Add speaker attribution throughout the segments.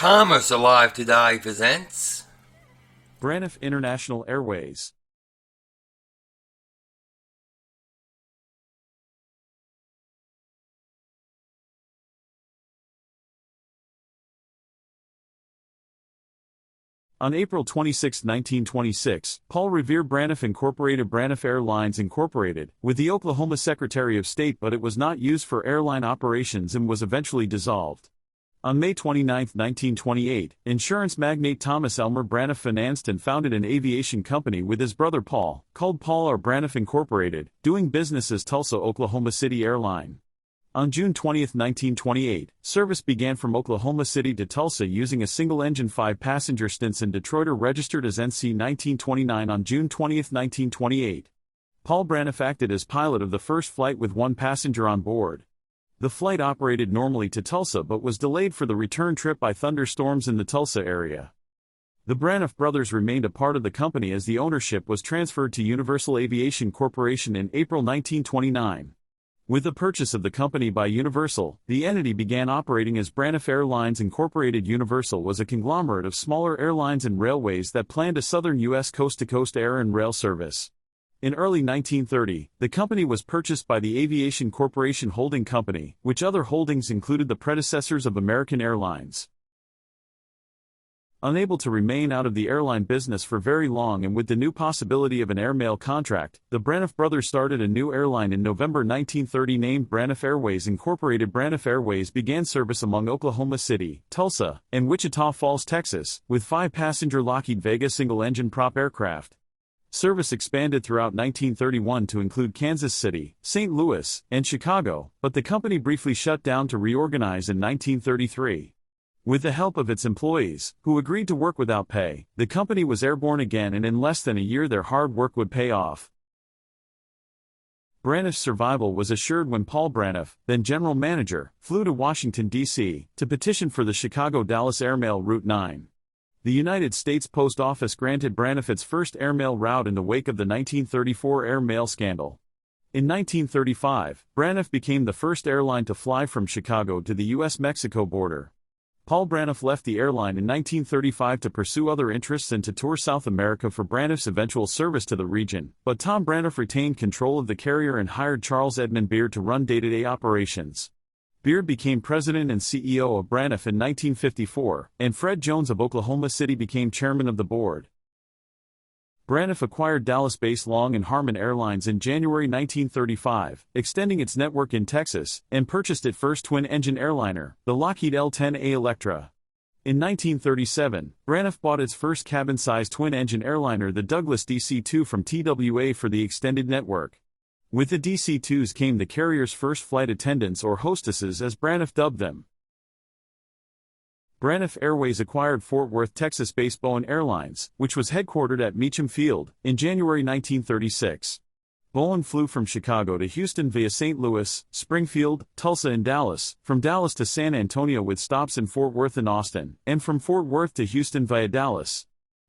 Speaker 1: Thomas Alive Today presents
Speaker 2: Braniff International Airways. On April 26, 1926, Paul Revere Braniff incorporated Braniff Airlines Incorporated with the Oklahoma Secretary of State, but it was not used for airline operations and was eventually dissolved. On May 29, 1928, insurance magnate Thomas Elmer Braniff financed and founded an aviation company with his brother Paul, called Paul R. Braniff Incorporated, doing business as Tulsa Oklahoma City Airline. On June 20, 1928, service began from Oklahoma City to Tulsa using a single-engine 5-passenger Stinson Detroiter registered as NC 1929 on June 20, 1928. Paul Braniff acted as pilot of the first flight with one passenger on board. The flight operated normally to Tulsa but was delayed for the return trip by thunderstorms in the Tulsa area. The Braniff brothers remained a part of the company as the ownership was transferred to Universal Aviation Corporation in April 1929. With the purchase of the company by Universal, the entity began operating as Braniff Airlines Incorporated. Universal was a conglomerate of smaller airlines and railways that planned a southern U.S. coast-to-coast air and rail service. In early 1930, the company was purchased by the Aviation Corporation Holding Company, which other holdings included the predecessors of American Airlines. Unable to remain out of the airline business for very long and with the new possibility of an airmail contract, the Braniff brothers started a new airline in November 1930 named Braniff Airways Incorporated. Braniff Airways began service among Oklahoma City, Tulsa, and Wichita Falls, Texas, with 5-passenger Lockheed Vega single-engine prop aircraft. Service expanded throughout 1931 to include Kansas City, St. Louis, and Chicago, but the company briefly shut down to reorganize in 1933. With the help of its employees, who agreed to work without pay, the company was airborne again, and in less than a year their hard work would pay off. Braniff's survival was assured when Paul Braniff, then general manager, flew to Washington, D.C., to petition for the Chicago-Dallas Airmail Route 9. The United States Post Office granted Braniff its first airmail route in the wake of the 1934 airmail scandal. In 1935, Braniff became the first airline to fly from Chicago to the U.S.-Mexico border. Paul Braniff left the airline in 1935 to pursue other interests and to tour South America for Braniff's eventual service to the region, but Tom Braniff retained control of the carrier and hired Charles Edmund Beard to run day-to-day operations. Beard became president and CEO of Braniff in 1954, and Fred Jones of Oklahoma City became chairman of the board. Braniff acquired Dallas-based Long and Harmon Airlines in January 1935, extending its network in Texas, and purchased its first twin-engine airliner, the Lockheed L-10A Electra. In 1937, Braniff bought its first cabin-sized twin-engine airliner, the Douglas DC-2 from TWA for the extended network. With the DC-2s came the carrier's first flight attendants, or hostesses as Braniff dubbed them. Braniff Airways acquired Fort Worth, Texas-based Bowen Airlines, which was headquartered at Meacham Field, in January 1936. Bowen flew from Chicago to Houston via St. Louis, Springfield, Tulsa and Dallas, from Dallas to San Antonio with stops in Fort Worth and Austin, and from Fort Worth to Houston via Dallas.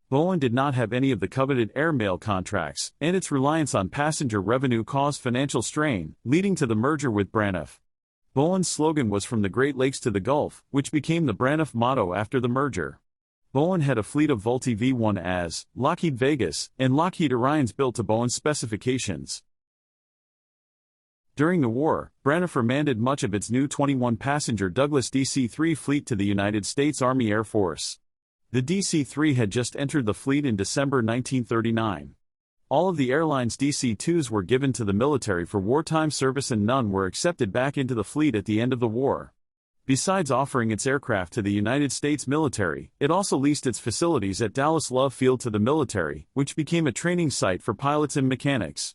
Speaker 2: Bowen did not have any of the coveted airmail contracts, and its reliance on passenger revenue caused financial strain, leading to the merger with Braniff. Bowen's slogan was "From the Great Lakes to the Gulf," which became the Braniff motto after the merger. Bowen had a fleet of Vultee V1As, Lockheed Vegas, and Lockheed Orions built to Bowen's specifications. During the war, Braniff remanded much of its new 21-passenger Douglas DC-3 fleet to the United States Army Air Force. The DC-3 had just entered the fleet in December 1939. All of the airline's DC-2s were given to the military for wartime service and none were accepted back into the fleet at the end of the war. Besides offering its aircraft to the United States military, it also leased its facilities at Dallas Love Field to the military, which became a training site for pilots and mechanics.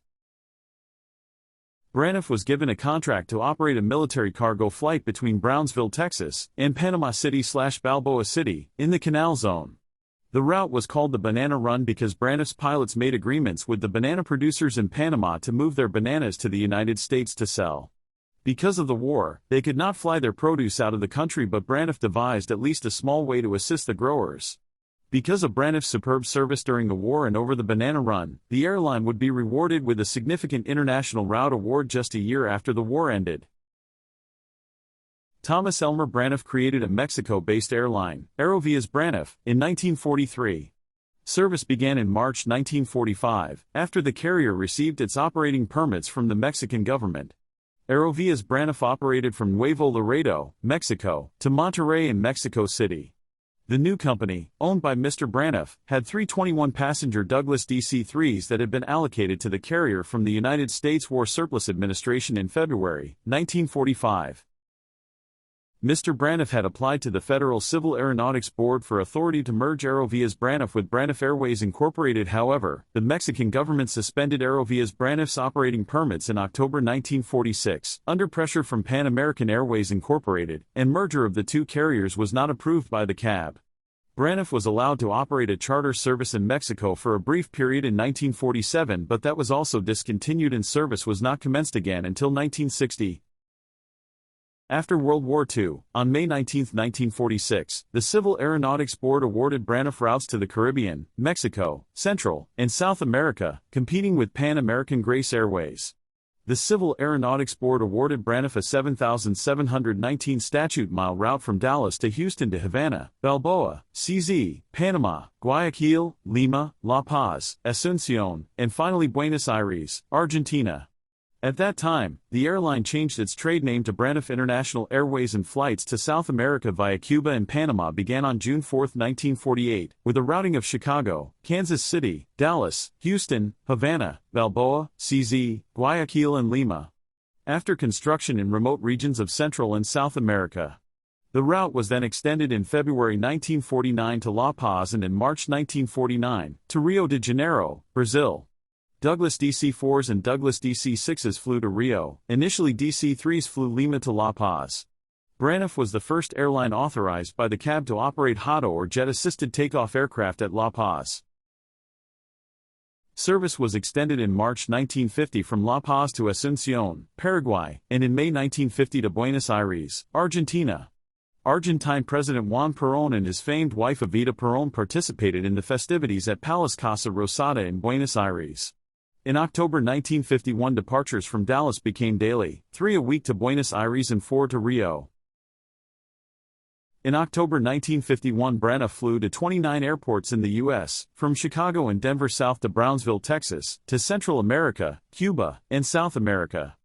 Speaker 2: Braniff was given a contract to operate a military cargo flight between Brownsville, Texas, and Panama City/Balboa City, in the Canal Zone. The route was called the Banana Run because Braniff's pilots made agreements with the banana producers in Panama to move their bananas to the United States to sell. Because of the war, they could not fly their produce out of the country, but Braniff devised at least a small way to assist the growers. Because of Braniff's superb service during the war and over the Banana Run, the airline would be rewarded with a significant International Route Award just a year after the war ended. Thomas Elmer Braniff created a Mexico-based airline, Aerovías Braniff, in 1943. Service began in March 1945, after the carrier received its operating permits from the Mexican government. Aerovías Braniff operated from Nuevo Laredo, Mexico, to Monterrey and Mexico City. The new company, owned by Mr. Braniff, had three 21-passenger Douglas DC-3s that had been allocated to the carrier from the United States War Surplus Administration in February 1945. Mr. Braniff had applied to the Federal Civil Aeronautics Board for authority to merge Aerovías Braniff with Braniff Airways Incorporated. However, the Mexican government suspended Aerovías Braniff's operating permits in October 1946, under pressure from Pan American Airways Incorporated, and merger of the two carriers was not approved by the CAB. Braniff was allowed to operate a charter service in Mexico for a brief period in 1947, but that was also discontinued and service was not commenced again until 1960. After World War II, on May 19, 1946, the Civil Aeronautics Board awarded Braniff routes to the Caribbean, Mexico, Central, and South America, competing with Pan American Grace Airways. The Civil Aeronautics Board awarded Braniff a 7,719 statute-mile route from Dallas to Houston to Havana, Balboa, CZ, Panama, Guayaquil, Lima, La Paz, Asunción, and finally Buenos Aires, Argentina. At that time, the airline changed its trade name to Braniff International Airways, and flights to South America via Cuba and Panama began on June 4, 1948, with a routing of Chicago, Kansas City, Dallas, Houston, Havana, Balboa, CZ, Guayaquil and Lima. After construction in remote regions of Central and South America, the route was then extended in February 1949 to La Paz and in March 1949, to Rio de Janeiro, Brazil. Douglas DC-4s and Douglas DC-6s flew to Rio. Initially DC-3s flew Lima to La Paz. Braniff was the first airline authorized by the CAB to operate HOTO or jet-assisted takeoff aircraft at La Paz. Service was extended in March 1950 from La Paz to Asunción, Paraguay, and in May 1950 to Buenos Aires, Argentina. Argentine President Juan Perón and his famed wife Evita Perón participated in the festivities at Palace Casa Rosada in Buenos Aires. In October 1951, departures from Dallas became daily, 3 a week to Buenos Aires and 4 to Rio. In October 1951, Braniff flew to 29 airports in the U.S., from Chicago and Denver south to Brownsville, Texas, to Central America, Cuba, and South America.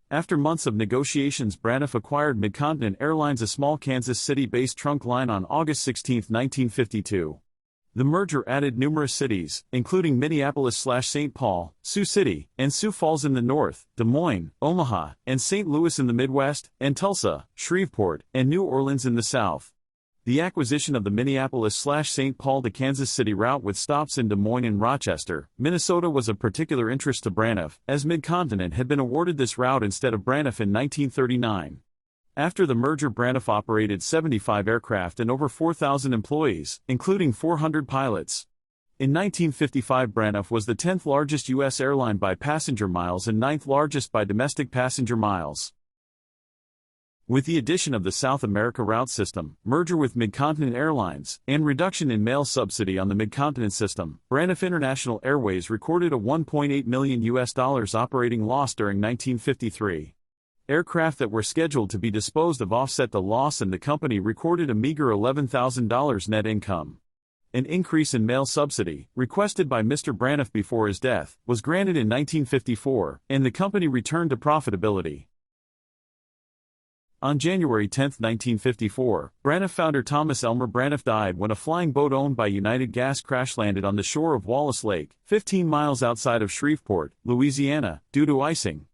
Speaker 2: After months of negotiations, Braniff acquired Midcontinent Airlines, a small Kansas City-based trunk line, on August 16, 1952. The merger added numerous cities, including Minneapolis/St. Paul, Sioux City, and Sioux Falls in the north, Des Moines, Omaha, and St. Louis in the Midwest, and Tulsa, Shreveport, and New Orleans in the south. The acquisition of the Minneapolis/St. Paul to Kansas City route with stops in Des Moines and Rochester, Minnesota was of particular interest to Braniff, as Midcontinent had been awarded this route instead of Braniff in 1939. After the merger, Braniff operated 75 aircraft and over 4,000 employees, including 400 pilots. In 1955, Braniff was the 10th largest U.S. airline by passenger miles and 9th largest by domestic passenger miles. With the addition of the South America route system, merger with Midcontinent Airlines, and reduction in mail subsidy on the Midcontinent system, Braniff International Airways recorded a $1.8 million operating loss during 1953. Aircraft that were scheduled to be disposed of offset the loss, and the company recorded a meager $11,000 net income. An increase in mail subsidy, requested by Mr. Braniff before his death, was granted in 1954, and the company returned to profitability. On January 10, 1954, Braniff founder Thomas Elmer Braniff died when a flying boat owned by United Gas crash-landed on the shore of Wallace Lake, 15 miles outside of Shreveport, Louisiana, due to icing.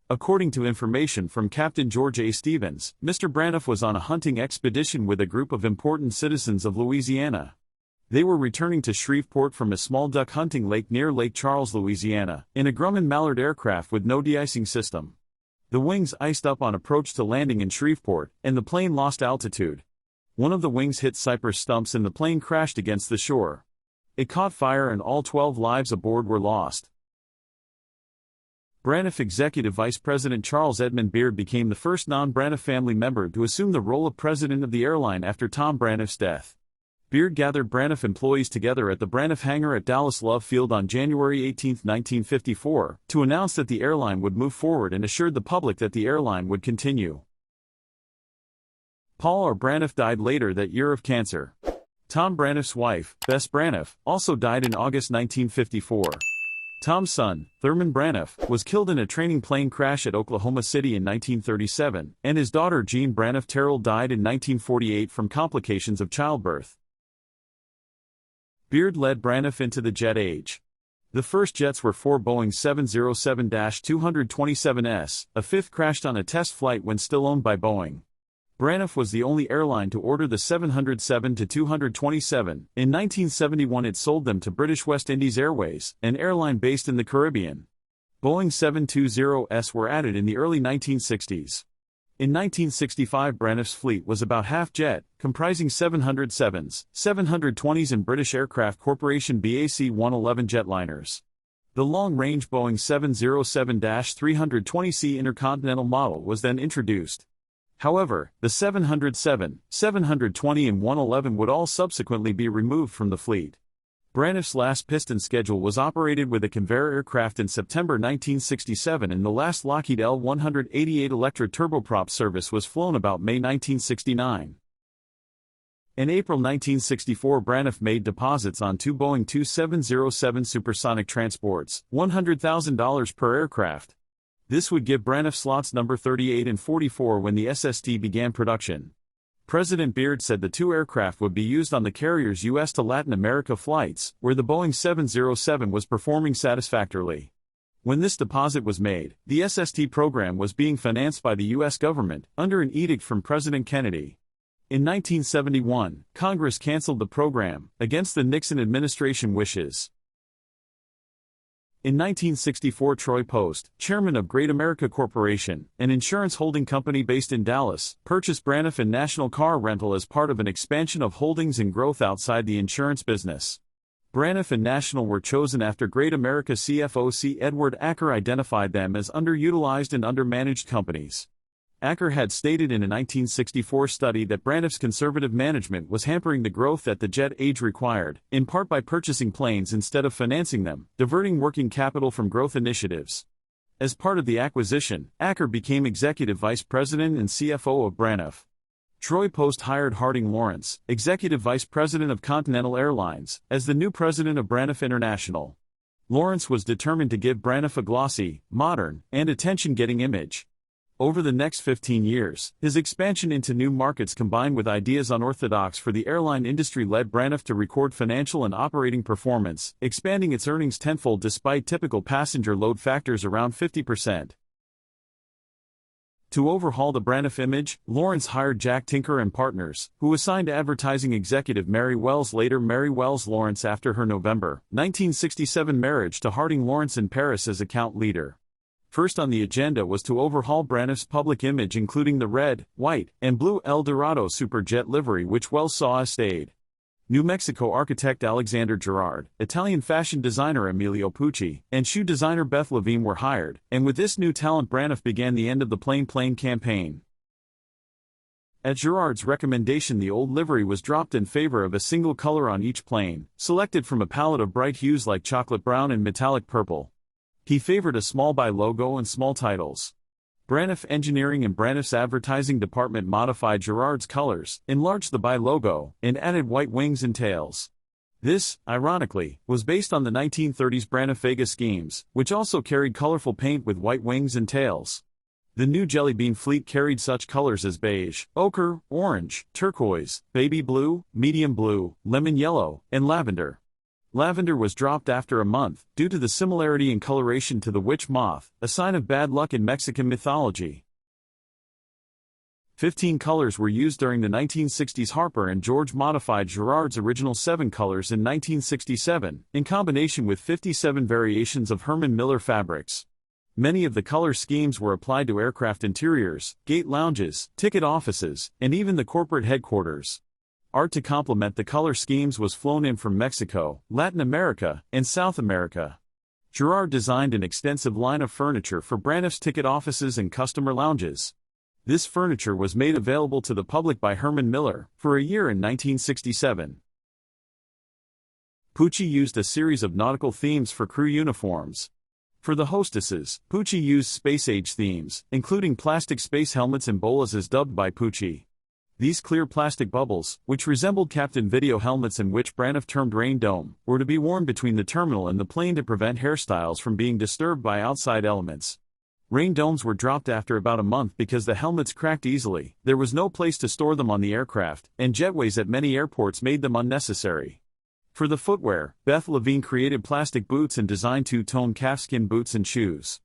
Speaker 2: According to information from Captain George A. Stevens, Mr. Braniff was on a hunting expedition with a group of important citizens of Louisiana. They were returning to Shreveport from a small duck hunting lake near Lake Charles, Louisiana, in a Grumman Mallard aircraft with no de-icing system. The wings iced up on approach to landing in Shreveport, and the plane lost altitude. One of the wings hit cypress stumps and the plane crashed against the shore. It caught fire and all 12 lives aboard were lost. Braniff Executive Vice President Charles Edmund Beard became the first non-Braniff family member to assume the role of president of the airline after Tom Braniff's death. Beard gathered Braniff employees together at the Braniff hangar at Dallas Love Field on January 18, 1954, to announce that the airline would move forward and assured the public that the airline would continue. Paul or Braniff died later that year of cancer. Tom Braniff's wife, Bess Braniff, also died in August 1954. Tom's son, Thurman Braniff, was killed in a training plane crash at Oklahoma City in 1937, and his daughter Jean Braniff Terrell died in 1948 from complications of childbirth. Beard led Braniff into the jet age. The first jets were four Boeing 707-227s, a fifth crashed on a test flight when still owned by Boeing. Braniff was the only airline to order the 707-227. In 1971 it sold them to British West Indies Airways, an airline based in the Caribbean. Boeing 720s were added in the early 1960s. In 1965 Braniff's fleet was about half jet, comprising 707s, 720s and British Aircraft Corporation BAC 111 jetliners. The long-range Boeing 707-320C Intercontinental model was then introduced. However, the 707, 720 and 111 would all subsequently be removed from the fleet. Braniff's last piston schedule was operated with a Convair aircraft in September 1967 and the last Lockheed L-188 Electra turboprop service was flown about May 1969. In April 1964 Braniff made deposits on two Boeing 2707 supersonic transports, $100,000 per aircraft. This would give Braniff slots number 38 and 44 when the SST began production. President Beard said the two aircraft would be used on the carrier's U.S. to Latin America flights, where the Boeing 707 was performing satisfactorily. When this deposit was made, the SST program was being financed by the U.S. government, under an edict from President Kennedy. In 1971, Congress canceled the program, against the Nixon administration wishes. In 1964 Troy Post, chairman of Great America Corporation, an insurance holding company based in Dallas, purchased Braniff International Car Rental as part of an expansion of holdings and growth outside the insurance business. Braniff International were chosen after Great America CFO C. Edward Acker identified them as underutilized and undermanaged companies. Acker had stated in a 1964 study that Braniff's conservative management was hampering the growth that the jet age required, in part by purchasing planes instead of financing them, diverting working capital from growth initiatives. As part of the acquisition, Acker became executive vice president and CFO of Braniff. Troy Post hired Harding Lawrence, executive vice president of Continental Airlines, as the new president of Braniff International. Lawrence was determined to give Braniff a glossy, modern, and attention-getting image. Over the next 15 years, his expansion into new markets combined with ideas unorthodox for the airline industry led Braniff to record financial and operating performance, expanding its earnings tenfold despite typical passenger load factors around 50%. To overhaul the Braniff image, Lawrence hired Jack Tinker and Partners, who assigned advertising executive Mary Wells later Mary Wells Lawrence after her November 1967 marriage to Harding Lawrence in Paris as account leader. First on the agenda was to overhaul Braniff's public image including the red, white, and blue El Dorado Superjet livery which Wells saw as stayed. New Mexico architect Alexander Gerard, Italian fashion designer Emilio Pucci, and shoe designer Beth Levine were hired, and with this new talent Braniff began the end of the Plain Plane campaign. At Gerard's recommendation the old livery was dropped in favor of a single color on each plane, selected from a palette of bright hues like chocolate brown and metallic purple. He favored a small by logo and small titles. Braniff Engineering and Braniff's advertising department modified Gerard's colors, enlarged the by logo, and added white wings and tails. This, ironically, was based on the 1930s Braniff Vega schemes, which also carried colorful paint with white wings and tails. The new Jelly Bean fleet carried such colors as beige, ochre, orange, turquoise, baby blue, medium blue, lemon yellow, and lavender. Lavender was dropped after a month, due to the similarity in coloration to the witch moth, a sign of bad luck in Mexican mythology. 15 colors were used during the 1960s. Harper and George modified Gerard's original 7 colors in 1967, in combination with 57 variations of Herman Miller fabrics. Many of the color schemes were applied to aircraft interiors, gate lounges, ticket offices, and even the corporate headquarters. Art to complement the color schemes was flown in from Mexico, Latin America, and South America. Gerard designed an extensive line of furniture for Braniff's ticket offices and customer lounges. This furniture was made available to the public by Herman Miller, for a year in 1967. Pucci used a series of nautical themes for crew uniforms. For the hostesses, Pucci used space-age themes, including plastic space helmets and bolas as dubbed by Pucci. These clear plastic bubbles, which resembled captain video helmets and which Braniff termed rain dome, were to be worn between the terminal and the plane to prevent hairstyles from being disturbed by outside elements. Rain domes were dropped after about a month because the helmets cracked easily, there was no place to store them on the aircraft, and jetways at many airports made them unnecessary. For the footwear, Beth Levine created plastic boots and designed two-tone calfskin boots and shoes.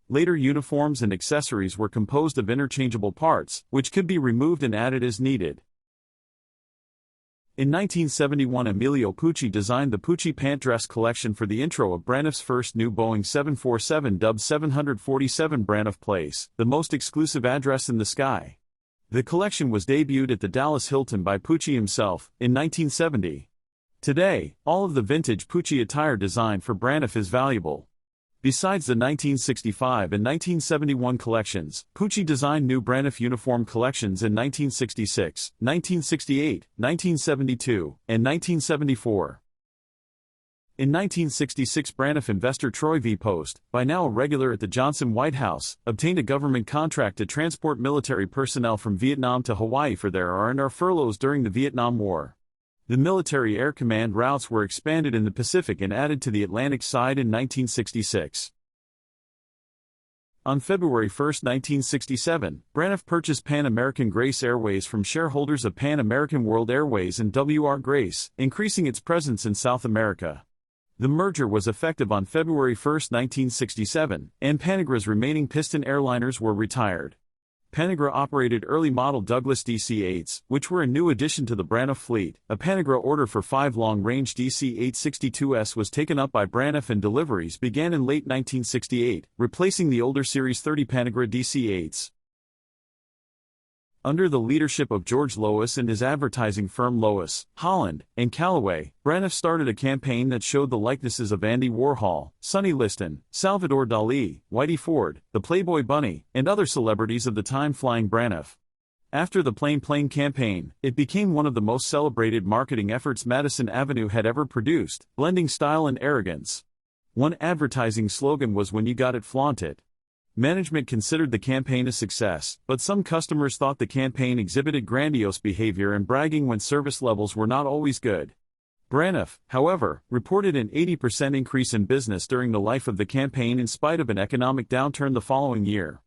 Speaker 2: Later uniforms and accessories were composed of interchangeable parts, which could be removed and added as needed. In 1971, Emilio Pucci designed the Pucci pant dress collection for the intro of Braniff's first new Boeing 747 dubbed 747 Braniff Place, the most exclusive address in the sky. The collection was debuted at the Dallas Hilton by Pucci himself, in 1970. Today, all of the vintage Pucci attire designed for Braniff is valuable. Besides the 1965 and 1971 collections, Pucci designed new Braniff uniform collections in 1966, 1968, 1972, and 1974. In 1966, Braniff investor Troy V. Post, by now a regular at the Johnson White House, obtained a government contract to transport military personnel from Vietnam to Hawaii for their R&R furloughs during the Vietnam War. The military air command routes were expanded in the Pacific and added to the Atlantic side in 1966. On February 1, 1967, Braniff purchased Pan American Grace Airways from shareholders of Pan American World Airways and W.R. Grace, increasing its presence in South America. The merger was effective on February 1, 1967, and Panagra's remaining piston airliners were retired. Panagra operated early-model Douglas DC-8s, which were a new addition to the Braniff fleet. A Panagra order for 5 long-range DC-862s was taken up by Braniff and deliveries began in late 1968, replacing the older Series 30 Panagra DC-8s. Under the leadership of George Lois and his advertising firm Lois, Holland, and Callaway, Braniff started a campaign that showed the likenesses of Andy Warhol, Sonny Liston, Salvador Dali, Whitey Ford, the Playboy Bunny, and other celebrities of the time flying Braniff. After the Plain Plane campaign, it became one of the most celebrated marketing efforts Madison Avenue had ever produced, blending style and arrogance. One advertising slogan was "When you got it, flaunt it." Management considered the campaign a success, but some customers thought the campaign exhibited grandiose behavior and bragging when service levels were not always good. Braniff, however, reported an 80% increase in business during the life of the campaign in spite of an economic downturn the following year.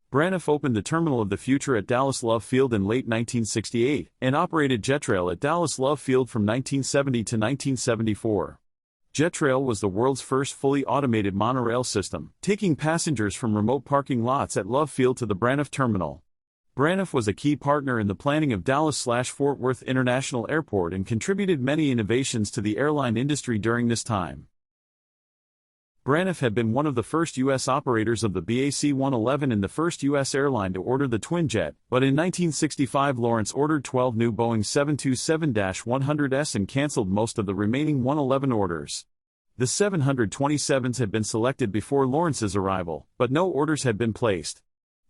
Speaker 2: Braniff opened the Terminal of the Future at Dallas Love Field in late 1968, and operated Jetrail at Dallas Love Field from 1970 to 1974. Jetrail was the world's first fully automated monorail system, taking passengers from remote parking lots at Love Field to the Braniff Terminal. Braniff was a key partner in the planning of Dallas/Fort Worth International Airport and contributed many innovations to the airline industry during this time. Braniff had been one of the first U.S. operators of the BAC-111 and the first U.S. airline to order the twin jet, but in 1965 Lawrence ordered 12 new Boeing 727-100s and canceled most of the remaining 111 orders. The 727s had been selected before Lawrence's arrival, but no orders had been placed.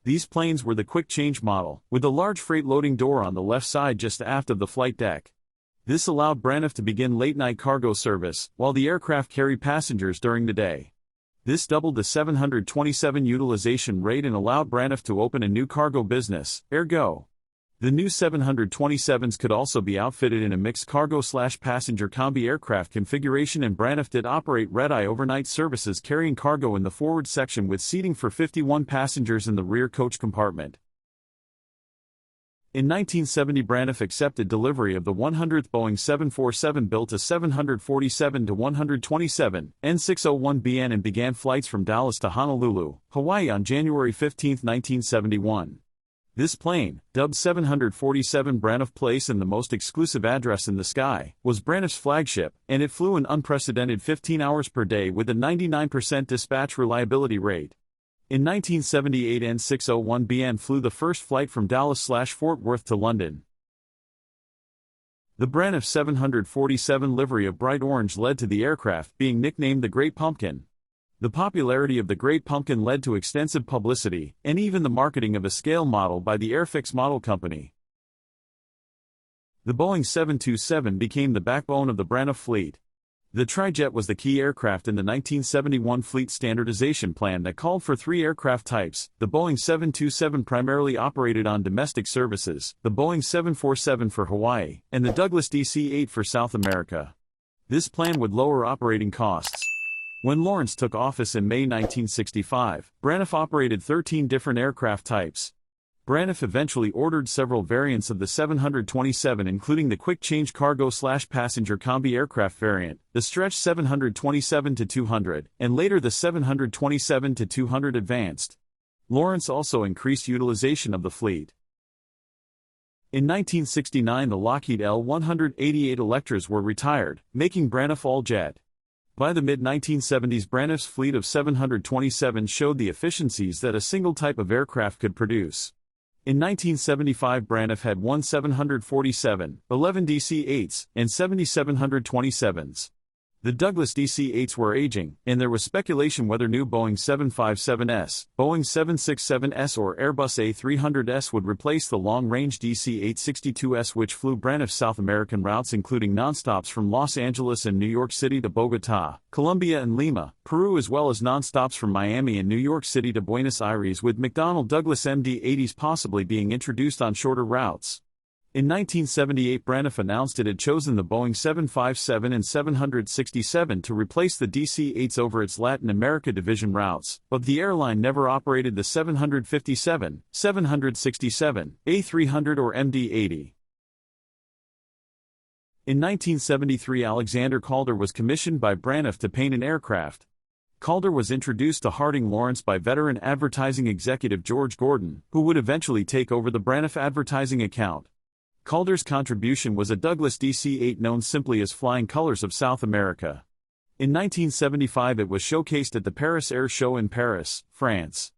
Speaker 2: These planes were the quick change model, with a large freight loading door on the left side just aft of the flight deck. This allowed Braniff to begin late-night cargo service, while the aircraft carried passengers during the day. This doubled the 727 utilization rate and allowed Braniff to open a new cargo business, Airgo. The new 727s could also be outfitted in a mixed cargo/passenger combi aircraft configuration, and Braniff did operate red-eye overnight services carrying cargo in the forward section with seating for 51 passengers in the rear coach compartment. In 1970, Braniff accepted delivery of the 100th Boeing 747 built a 747-127 N601BN and began flights from Dallas to Honolulu, Hawaii on January 15, 1971. This plane, dubbed 747 Braniff Place and the most exclusive address in the sky, was Braniff's flagship, and it flew an unprecedented 15 hours per day with a 99% dispatch reliability rate. In 1978, N601BN flew the first flight from Dallas/Fort Worth to London. The Braniff 747 livery of bright orange led to the aircraft being nicknamed the Great Pumpkin. The popularity of the Great Pumpkin led to extensive publicity, and even the marketing of a scale model by the Airfix Model Company. The Boeing 727 became the backbone of the Braniff fleet. The Trijet was the key aircraft in the 1971 Fleet Standardization Plan that called for three aircraft types: the Boeing 727 primarily operated on domestic services, the Boeing 747 for Hawaii, and the Douglas DC-8 for South America. This plan would lower operating costs. When Lawrence took office in May 1965, Braniff operated 13 different aircraft types. Braniff eventually ordered several variants of the 727, including the quick-change cargo/passenger combi aircraft variant, the stretch 727-200, and later the 727-200 Advanced. Lawrence also increased utilization of the fleet. In 1969, the Lockheed L-188 Electras were retired, making Braniff all-jet. By the mid-1970s, Braniff's fleet of 727 showed the efficiencies that a single type of aircraft could produce. In 1975, Braniff had 747, 11 DC-8s, and 7,727s. The Douglas DC-8s were aging, and there was speculation whether new Boeing 757s, Boeing 767s or Airbus A300s would replace the long-range DC-862s, which flew Braniff's South American routes, including nonstops from Los Angeles and New York City to Bogota, Colombia and Lima, Peru, as well as nonstops from Miami and New York City to Buenos Aires, with McDonnell Douglas MD-80s possibly being introduced on shorter routes. In 1978, Braniff announced it had chosen the Boeing 757 and 767 to replace the DC-8s over its Latin America division routes, but the airline never operated the 757, 767, A300 or MD-80. In 1973, Alexander Calder was commissioned by Braniff to paint an aircraft. Calder was introduced to Harding Lawrence by veteran advertising executive George Gordon, who would eventually take over the Braniff advertising account. Calder's contribution was a Douglas DC-8 known simply as Flying Colors of South America. In 1975, it was showcased at the Paris Air Show in Paris, France.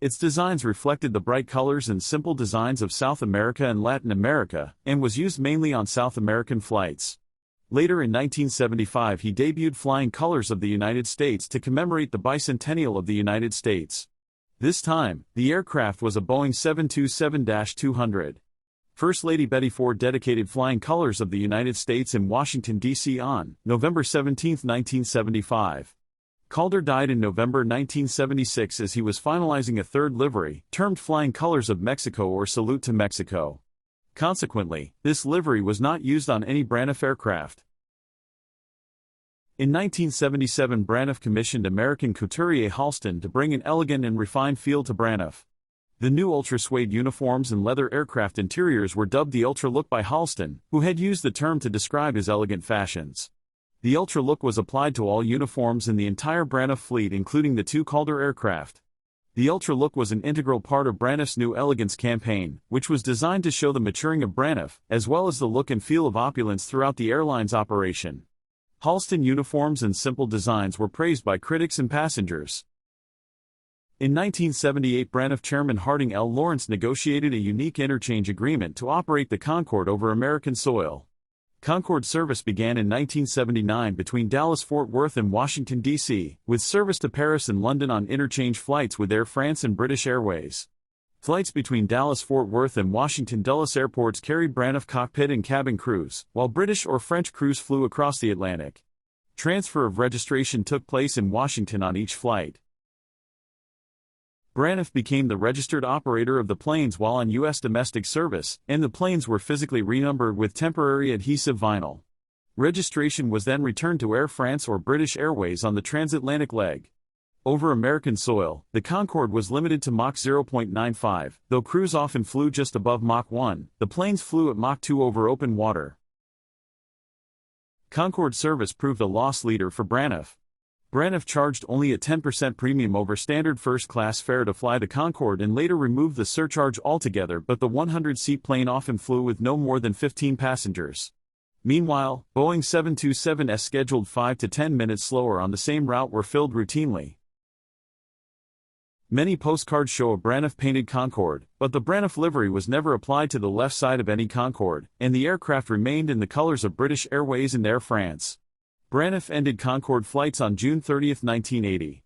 Speaker 2: Its designs reflected the bright colors and simple designs of South America and Latin America, and was used mainly on South American flights. Later in 1975, he debuted Flying Colors of the United States to commemorate the bicentennial of the United States. This time, the aircraft was a Boeing 727-200. First Lady Betty Ford dedicated Flying Colors of the United States in Washington, D.C. on November 17, 1975. Calder died in November 1976 as he was finalizing a third livery, termed Flying Colors of Mexico or Salute to Mexico. Consequently, this livery was not used on any Braniff aircraft. In 1977, Braniff commissioned American couturier Halston to bring an elegant and refined feel to Braniff. The new ultra-suede uniforms and leather aircraft interiors were dubbed the Ultra Look by Halston, who had used the term to describe his elegant fashions. The Ultra Look was applied to all uniforms in the entire Braniff fleet, including the two Calder aircraft. The Ultra Look was an integral part of Braniff's New Elegance campaign, which was designed to show the maturing of Braniff, as well as the look and feel of opulence throughout the airline's operation. Halston uniforms and simple designs were praised by critics and passengers. In 1978, Braniff chairman Harding L. Lawrence negotiated a unique interchange agreement to operate the Concorde over American soil. Concorde service began in 1979 between Dallas-Fort Worth and Washington, D.C., with service to Paris and London on interchange flights with Air France and British Airways. Flights between Dallas-Fort Worth and Washington Dulles airports carried Braniff cockpit and cabin crews, while British or French crews flew across the Atlantic. Transfer of registration took place in Washington on each flight. Braniff became the registered operator of the planes while on U.S. domestic service, and the planes were physically renumbered with temporary adhesive vinyl. Registration was then returned to Air France or British Airways on the transatlantic leg. Over American soil, the Concorde was limited to Mach 0.95, though crews often flew just above Mach 1, the planes flew at Mach 2 over open water. Concorde service proved a loss leader for Braniff. Braniff charged only a 10% premium over standard first-class fare to fly the Concorde and later removed the surcharge altogether, but the 100-seat plane often flew with no more than 15 passengers. Meanwhile, Boeing 727s scheduled 5 to 10 minutes slower on the same route were filled routinely. Many postcards show a Braniff-painted Concorde, but the Braniff livery was never applied to the left side of any Concorde, and the aircraft remained in the colors of British Airways and Air France. Braniff ended Concorde flights on June 30, 1980.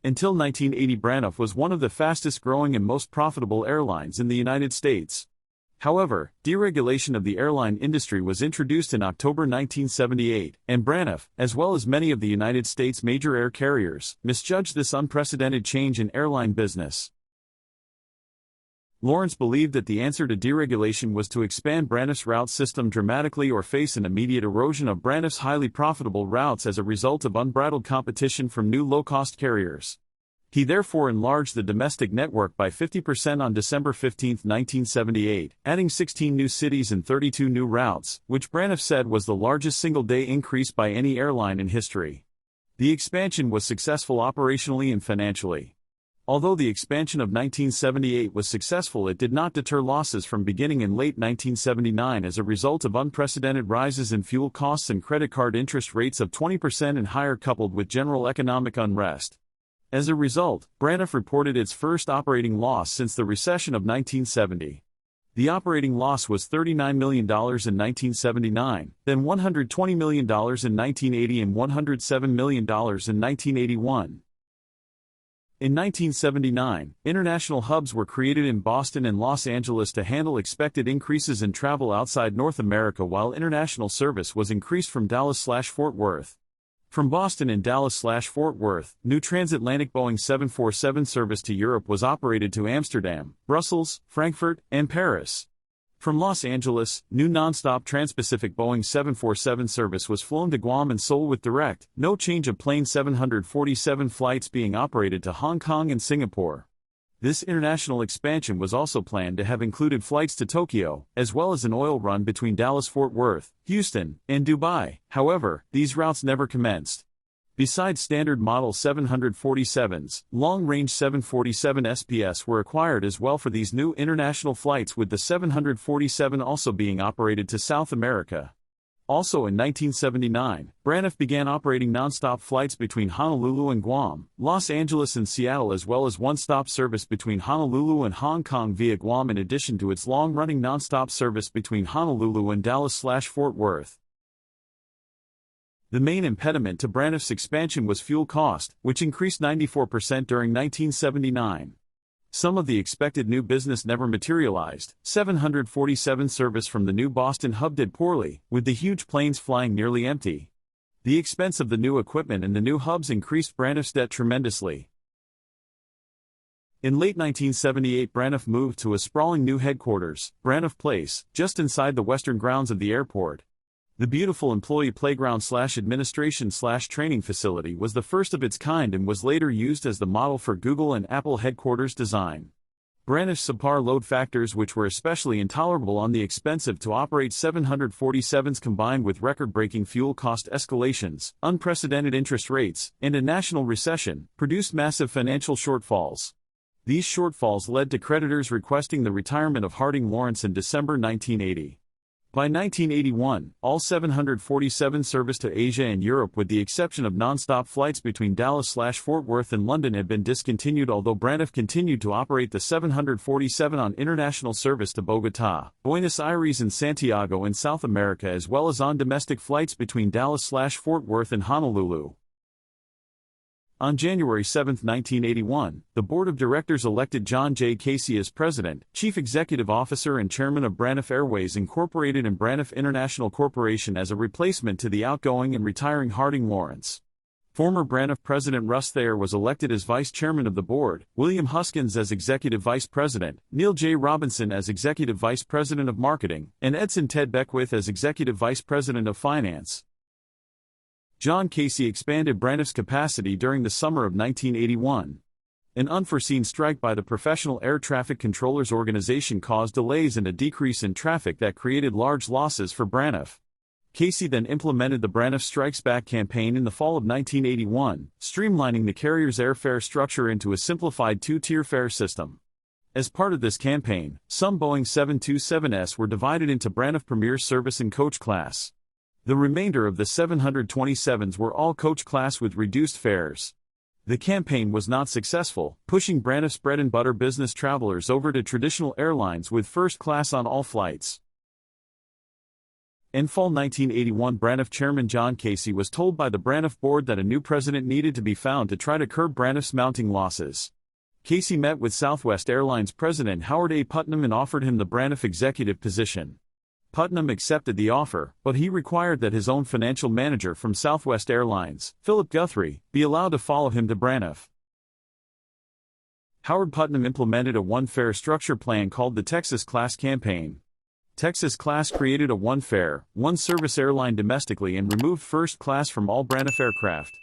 Speaker 2: Until 1980, Braniff was one of the fastest-growing and most profitable airlines in the United States. However, deregulation of the airline industry was introduced in October 1978, and Braniff, as well as many of the United States' major air carriers, misjudged this unprecedented change in airline business. Lawrence believed that the answer to deregulation was to expand Braniff's route system dramatically or face an immediate erosion of Braniff's highly profitable routes as a result of unbridled competition from new low-cost carriers. He therefore enlarged the domestic network by 50% on December 15, 1978, adding 16 new cities and 32 new routes, which Braniff said was the largest single-day increase by any airline in history. The expansion was successful operationally and financially. Although the expansion of 1978 was successful, it did not deter losses from beginning in late 1979 as a result of unprecedented rises in fuel costs and credit card interest rates of 20% and higher, coupled with general economic unrest. As a result, Braniff reported its first operating loss since the recession of 1970. The operating loss was $39 million in 1979, then $120 million in 1980 and $107 million in 1981. In 1979, international hubs were created in Boston and Los Angeles to handle expected increases in travel outside North America, while international service was increased from Dallas/Fort Worth. From Boston and Dallas/Fort Worth, new transatlantic Boeing 747 service to Europe was operated to Amsterdam, Brussels, Frankfurt, and Paris. From Los Angeles, new non-stop transpacific Boeing 747 service was flown to Guam and Seoul with direct, no change of plane 747 flights being operated to Hong Kong and Singapore. This international expansion was also planned to have included flights to Tokyo, as well as an oil run between Dallas-Fort Worth, Houston, and Dubai. However, these routes never commenced. Besides standard Model 747s, long-range 747 SPS were acquired as well for these new international flights, with the 747 also being operated to South America. Also in 1979, Braniff began operating non-stop flights between Honolulu and Guam, Los Angeles and Seattle, as well as one-stop service between Honolulu and Hong Kong via Guam, in addition to its long-running non-stop service between Honolulu and Dallas/Fort Worth. The main impediment to Braniff's expansion was fuel cost, which increased 94% during 1979. Some of the expected new business never materialized. 747 service from the new Boston hub did poorly, with the huge planes flying nearly empty. The expense of the new equipment and the new hubs increased Braniff's debt tremendously. In late 1978, Braniff moved to a sprawling new headquarters, Braniff Place, just inside the western grounds of the airport. The beautiful employee playground/administration/training facility was the first of its kind and was later used as the model for Google and Apple headquarters design. Braniff's subpar load factors, which were especially intolerable on the expensive to operate 747s, combined with record-breaking fuel cost escalations, unprecedented interest rates, and a national recession, produced massive financial shortfalls. These shortfalls led to creditors requesting the retirement of Harding Lawrence in December 1980. By 1981, all 747 service to Asia and Europe, with the exception of non-stop flights between Dallas/Fort Worth and London, had been discontinued, although Braniff continued to operate the 747 on international service to Bogotá, Buenos Aires and Santiago in South America, as well as on domestic flights between Dallas/Fort Worth and Honolulu. On January 7, 1981, the board of directors elected John J. Casey as president, chief executive officer and chairman of Braniff Airways Incorporated and Braniff International Corporation as a replacement to the outgoing and retiring Harding Lawrence. Former Braniff president Russ Thayer was elected as vice chairman of the board, William Huskins as executive vice president, Neil J. Robinson as executive vice president of marketing, and Edson Ted Beckwith as executive vice president of finance. John Casey expanded Braniff's capacity during the summer of 1981. An unforeseen strike by the Professional Air Traffic Controllers Organization caused delays and a decrease in traffic that created large losses for Braniff. Casey then implemented the Braniff Strikes Back campaign in the fall of 1981, streamlining the carrier's airfare structure into a simplified two-tier fare system. As part of this campaign, some Boeing 727s were divided into Braniff Premier Service and Coach Class. The remainder of the 727s were all coach class with reduced fares. The campaign was not successful, pushing Braniff's bread-and-butter business travelers over to traditional airlines with first class on all flights. In fall 1981, Braniff chairman John Casey was told by the Braniff board that a new president needed to be found to try to curb Braniff's mounting losses. Casey met with Southwest Airlines President Howard A. Putnam and offered him the Braniff executive position. Putnam accepted the offer, but he required that his own financial manager from Southwest Airlines, Philip Guthrie, be allowed to follow him to Braniff. Howard Putnam implemented a one-fare structure plan called the Texas Class Campaign. Texas Class created a one-fare, one-service airline domestically and removed first class from all Braniff aircraft.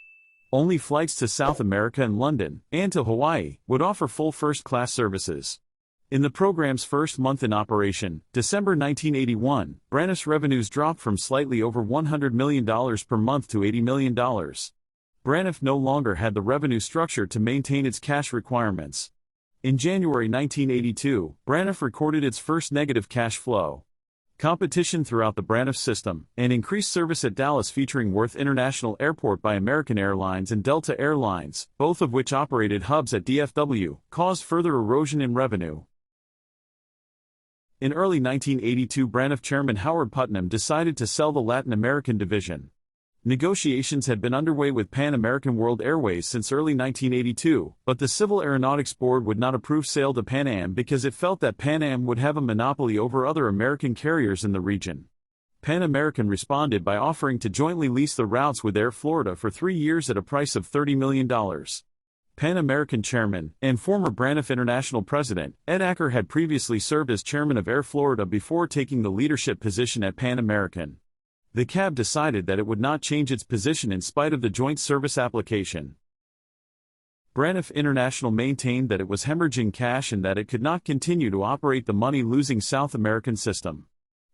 Speaker 2: Only flights to South America and London, and to Hawaii, would offer full first-class services. In the program's first month in operation, December 1981, Braniff's revenues dropped from slightly over $100 million per month to $80 million. Braniff no longer had the revenue structure to maintain its cash requirements. In January 1982, Braniff recorded its first negative cash flow. Competition throughout the Braniff system, and increased service at Dallas featuring Worth International Airport by American Airlines and Delta Airlines, both of which operated hubs at DFW, caused further erosion in revenue. In early 1982, Braniff chairman Howard Putnam decided to sell the Latin American division. Negotiations had been underway with Pan American World Airways since early 1982, but the Civil Aeronautics Board would not approve sale to Pan Am because it felt that Pan Am would have a monopoly over other American carriers in the region. Pan American responded by offering to jointly lease the routes with Air Florida for 3 years at a price of $30 million. Pan American chairman, and former Braniff International president, Ed Acker had previously served as chairman of Air Florida before taking the leadership position at Pan American. The CAB decided that it would not change its position in spite of the joint service application. Braniff International maintained that it was hemorrhaging cash and that it could not continue to operate the money-losing South American system.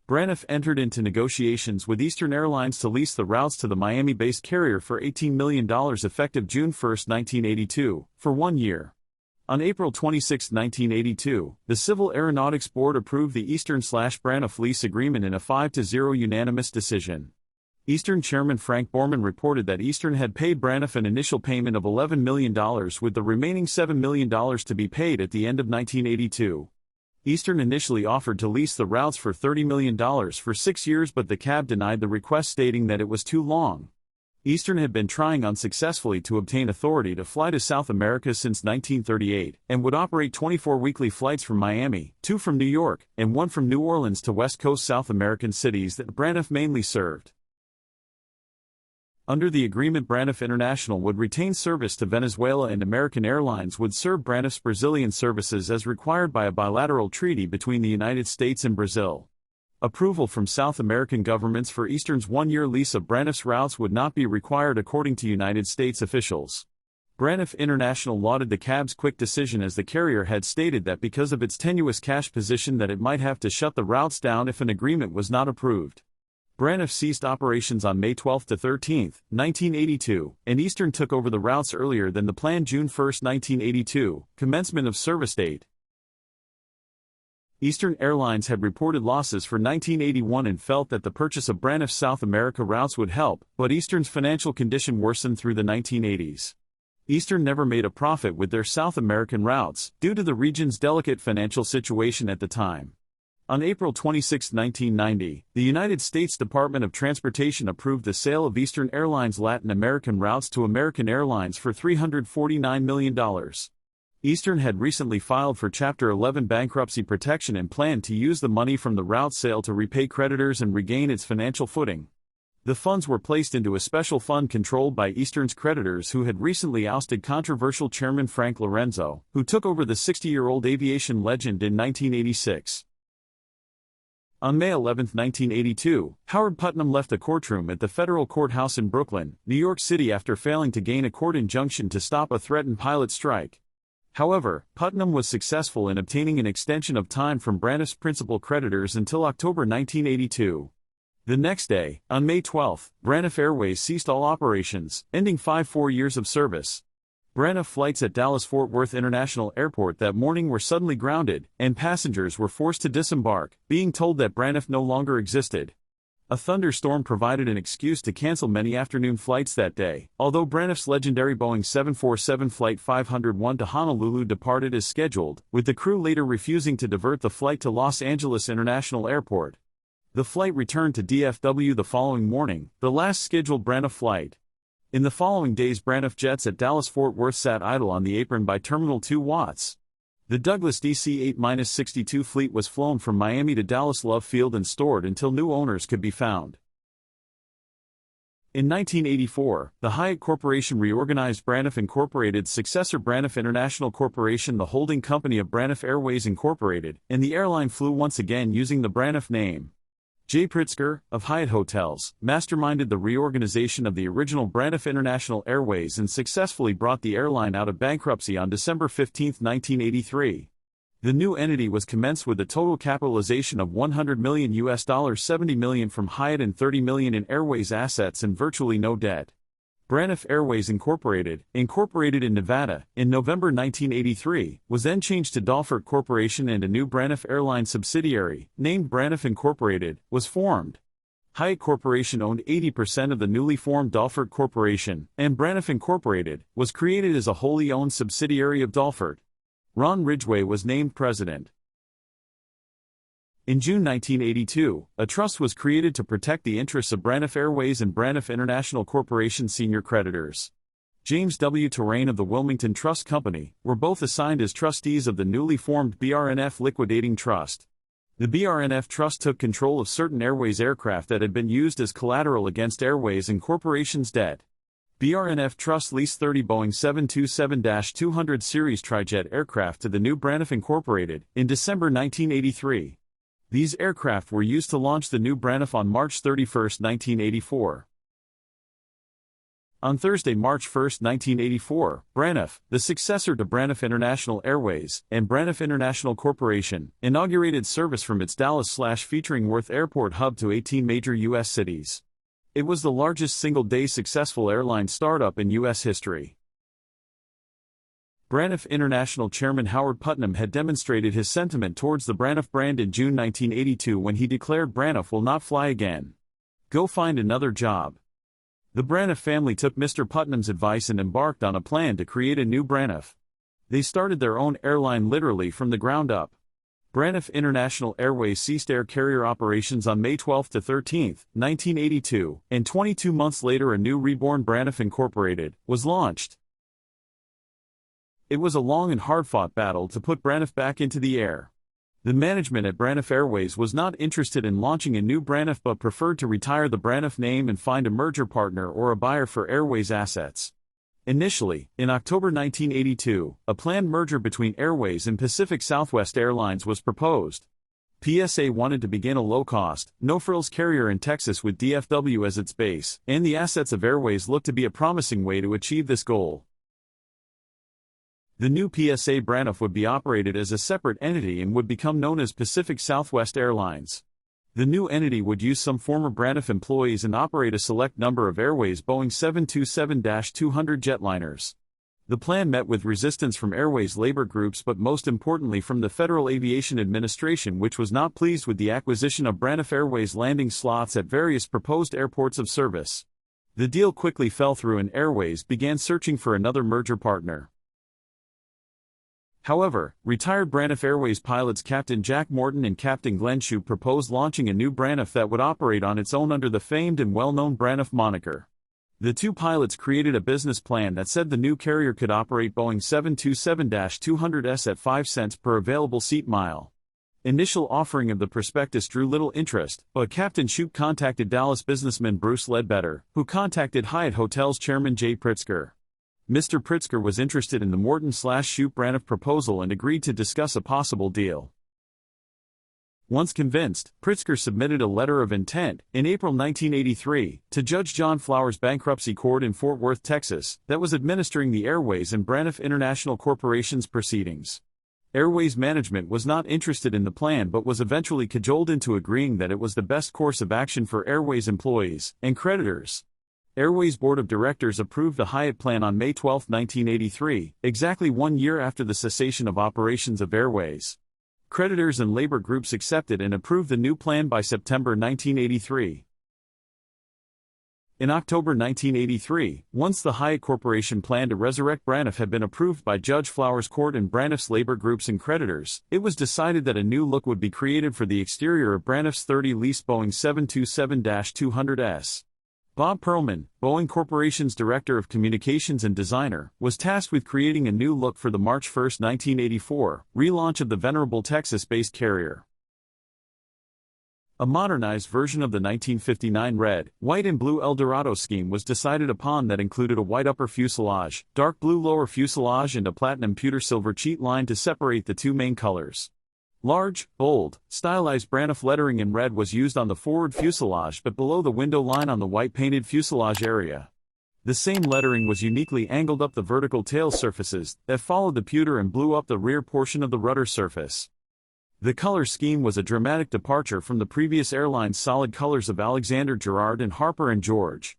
Speaker 2: Braniff entered into negotiations with Eastern Airlines to lease the routes to the Miami-based carrier for $18 million effective June 1, 1982, for 1 year. On April 26, 1982, the Civil Aeronautics Board approved the Eastern/Braniff lease agreement in a 5-0 unanimous decision. Eastern Chairman Frank Borman reported that Eastern had paid Braniff an initial payment of $11 million with the remaining $7 million to be paid at the end of 1982. Eastern initially offered to lease the routes for $30 million for 6 years, but the CAB denied the request, stating that it was too long. Eastern had been trying unsuccessfully to obtain authority to fly to South America since 1938, and would operate 24 weekly flights from Miami, 2 from New York, and 1 from New Orleans to West Coast South American cities that Braniff mainly served. Under the agreement, Braniff International would retain service to Venezuela and American Airlines would serve Braniff's Brazilian services as required by a bilateral treaty between the United States and Brazil. Approval from South American governments for Eastern's 1-year lease of Braniff's routes would not be required according to United States officials. Braniff International lauded the CAB's quick decision, as the carrier had stated that because of its tenuous cash position that it might have to shut the routes down if an agreement was not approved. Braniff ceased operations on May 12 to 13, 1982, and Eastern took over the routes earlier than the planned June 1, 1982, commencement of service date. Eastern Airlines had reported losses for 1981 and felt that the purchase of Braniff's South America routes would help, but Eastern's financial condition worsened through the 1980s. Eastern never made a profit with their South American routes, due to the region's delicate financial situation at the time. On April 26, 1990, the United States Department of Transportation approved the sale of Eastern Airlines' Latin American routes to American Airlines for $349 million. Eastern had recently filed for Chapter 11 bankruptcy protection and planned to use the money from the route sale to repay creditors and regain its financial footing. The funds were placed into a special fund controlled by Eastern's creditors, who had recently ousted controversial chairman Frank Lorenzo, who took over the 60-year-old aviation legend in 1986. On May 11, 1982, Howard Putnam left the courtroom at the federal courthouse in Brooklyn, New York City after failing to gain a court injunction to stop a threatened pilot strike. However, Putnam was successful in obtaining an extension of time from Braniff's principal creditors until October 1982. The next day, on May 12, Braniff Airways ceased all operations, ending 4 years of service. Braniff flights at Dallas-Fort Worth International Airport that morning were suddenly grounded, and passengers were forced to disembark, being told that Braniff no longer existed. A thunderstorm provided an excuse to cancel many afternoon flights that day, although Braniff's legendary Boeing 747 Flight 501 to Honolulu departed as scheduled, with the crew later refusing to divert the flight to Los Angeles International Airport. The flight returned to DFW the following morning, the last scheduled Braniff flight. In the following days, Braniff jets at Dallas-Fort Worth sat idle on the apron by Terminal 2 Watts. The Douglas DC-8-62 fleet was flown from Miami to Dallas Love Field and stored until new owners could be found. In 1984, the Hyatt Corporation reorganized Braniff Incorporated's successor Braniff International Corporation, the holding company of Braniff Airways Incorporated, and the airline flew once again using the Braniff name. J. Pritzker, of Hyatt Hotels, masterminded the reorganization of the original Braniff International Airways and successfully brought the airline out of bankruptcy on December 15, 1983. The new entity was commenced with a total capitalization of $100 million, $70 million from Hyatt and $30 million in Airways assets and virtually no debt. Braniff Airways incorporated in Nevada, in November 1983, was then changed to Dalford Corporation, and a new Braniff Airlines subsidiary, named Braniff Incorporated, was formed. Hyatt Corporation owned 80% of the newly formed Dalford Corporation, and Braniff Incorporated was created as a wholly owned subsidiary of Dalford. Ron Ridgway was named president. In June 1982, a trust was created to protect the interests of Braniff Airways and Braniff International Corporation senior creditors. James W. Terrain of the Wilmington Trust Company were both assigned as trustees of the newly formed BRNF Liquidating Trust. The BRNF Trust took control of certain Airways aircraft that had been used as collateral against Airways and Corporation's debt. BRNF Trust leased 30 Boeing 727-200 series trijet aircraft to the new Braniff Incorporated in December 1983. These aircraft were used to launch the new Braniff on March 31, 1984. On Thursday, March 1, 1984, Braniff, the successor to Braniff International Airways, and Braniff International Corporation, inaugurated service from its Dallas/Featuring Worth Airport hub to 18 major U.S. cities. It was the largest single-day successful airline startup in U.S. history. Braniff International Chairman Howard Putnam had demonstrated his sentiment towards the Braniff brand in June 1982 when he declared, "Braniff will not fly again. Go find another job." The Braniff family took Mr. Putnam's advice and embarked on a plan to create a new Braniff. They started their own airline literally from the ground up. Braniff International Airways ceased air carrier operations on May 12 to 13, 1982, and 22 months later a new reborn Braniff Incorporated was launched. It was a long and hard-fought battle to put Braniff back into the air. The management at Braniff Airways was not interested in launching a new Braniff but preferred to retire the Braniff name and find a merger partner or a buyer for Airways assets. Initially, in October 1982, a planned merger between Airways and Pacific Southwest Airlines was proposed. PSA wanted to begin a low-cost, no-frills carrier in Texas with DFW as its base, and the assets of Airways looked to be a promising way to achieve this goal. The new PSA Braniff would be operated as a separate entity and would become known as Pacific Southwest Airlines. The new entity would use some former Braniff employees and operate a select number of Airways Boeing 727-200 jetliners. The plan met with resistance from Airways labor groups but most importantly from the Federal Aviation Administration, which was not pleased with the acquisition of Braniff Airways landing slots at various proposed airports of service. The deal quickly fell through and Airways began searching for another merger partner. However, retired Braniff Airways pilots Captain Jack Morton and Captain Glenn Shoup proposed launching a new Braniff that would operate on its own under the famed and well-known Braniff moniker. The two pilots created a business plan that said the new carrier could operate Boeing 727-200s at 5 cents per available seat mile. Initial offering of the prospectus drew little interest, but Captain Shoup contacted Dallas businessman Bruce Ledbetter, who contacted Hyatt Hotels chairman J. Pritzker. Mr. Pritzker was interested in the Morton/Shoup Braniff proposal and agreed to discuss a possible deal. Once convinced, Pritzker submitted a letter of intent, in April 1983, to Judge John Flowers' bankruptcy court in Fort Worth, Texas, that was administering the Airways and Braniff International Corporation's proceedings. Airways management was not interested in the plan but was eventually cajoled into agreeing that it was the best course of action for Airways employees and creditors. Airways Board of Directors approved the Hyatt plan on May 12, 1983, exactly 1 year after the cessation of operations of Airways. Creditors and labor groups accepted and approved the new plan by September 1983. In October 1983, once the Hyatt Corporation plan to resurrect Braniff had been approved by Judge Flowers' court and Braniff's labor groups and creditors, it was decided that a new look would be created for the exterior of Braniff's 30 leased Boeing 727-200s. Bob Perlman, Boeing Corporation's Director of Communications and Designer, was tasked with creating a new look for the March 1, 1984, relaunch of the venerable Texas-based carrier. A modernized version of the 1959 red, white and blue Eldorado scheme was decided upon that included a white upper fuselage, dark blue lower fuselage and a platinum pewter silver cheat line to separate the two main colors. Large, bold, stylized Braniff lettering in red was used on the forward fuselage but below the window line on the white painted fuselage area. The same lettering was uniquely angled up the vertical tail surfaces that followed the pewter and blue up the rear portion of the rudder surface. The color scheme was a dramatic departure from the previous airline's solid colors of Alexander Gerard and Harper and George.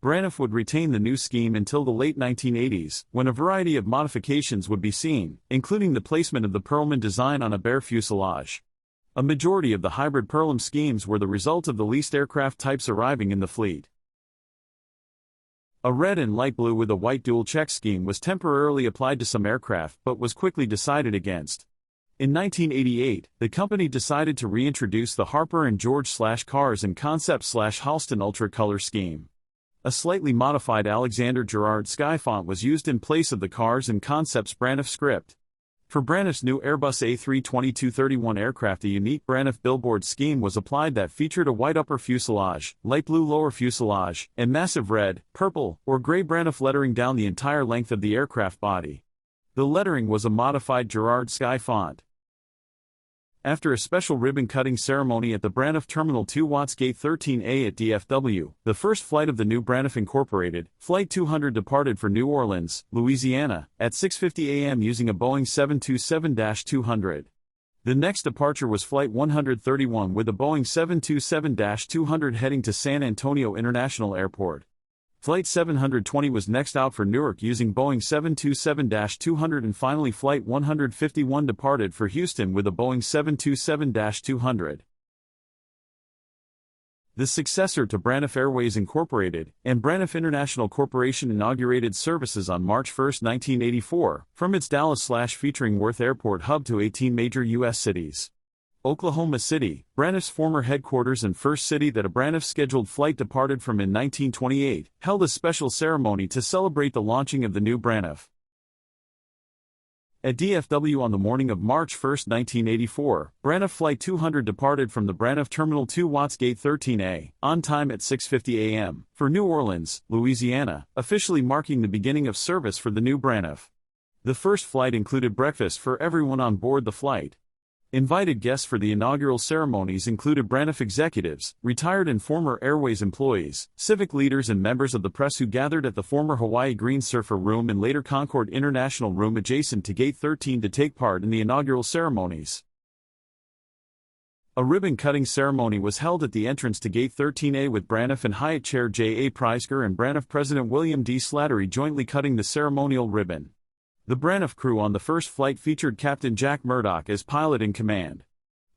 Speaker 2: Braniff would retain the new scheme until the late 1980s, when a variety of modifications would be seen, including the placement of the Perlman design on a bare fuselage. A majority of the hybrid Perlman schemes were the result of the leased aircraft types arriving in the fleet. A red and light blue with a white dual-check scheme was temporarily applied to some aircraft but was quickly decided against. In 1988, the company decided to reintroduce the Harper and George/Cars and Concept/Halston Ultra color scheme. A slightly modified Alexander Gerard sky font was used in place of the Cars and Concepts Braniff script. For Braniff's new Airbus A320-231 aircraft, a unique Braniff billboard scheme was applied that featured a white upper fuselage, light blue lower fuselage, and massive red, purple, or gray Braniff lettering down the entire length of the aircraft body. The lettering was a modified Gerard sky font. After a special ribbon-cutting ceremony at the Braniff Terminal 2 Watts Gate 13A at DFW, the first flight of the new Braniff Incorporated, Flight 200 departed for New Orleans, Louisiana, at 6:50 a.m. using a Boeing 727-200. The next departure was Flight 131 with a Boeing 727-200 heading to San Antonio International Airport. Flight 720 was next out for Newark using Boeing 727-200, and finally Flight 151 departed for Houston with a Boeing 727-200. The successor to Braniff Airways Incorporated and Braniff International Corporation inaugurated services on March 1, 1984, from its Dallas/featuring Worth Airport hub to 18 major U.S. cities. Oklahoma City, Braniff's former headquarters and first city that a Braniff scheduled flight departed from in 1928, held a special ceremony to celebrate the launching of the new Braniff. At DFW on the morning of March 1, 1984, Braniff Flight 200 departed from the Braniff Terminal 2 Watts Gate 13A, on time at 6:50 a.m., for New Orleans, Louisiana, officially marking the beginning of service for the new Braniff. The first flight included breakfast for everyone on board the flight. Invited guests for the inaugural ceremonies included Braniff executives, retired and former Airways employees, civic leaders and members of the press who gathered at the former Hawaii Green Surfer Room and later Concord International Room adjacent to Gate 13 to take part in the inaugural ceremonies. A ribbon-cutting ceremony was held at the entrance to Gate 13A with Braniff and Hyatt Chair J. A. Prisker and Braniff President William D. Slattery jointly cutting the ceremonial ribbon. The Braniff crew on the first flight featured Captain Jack Murdoch as pilot in command.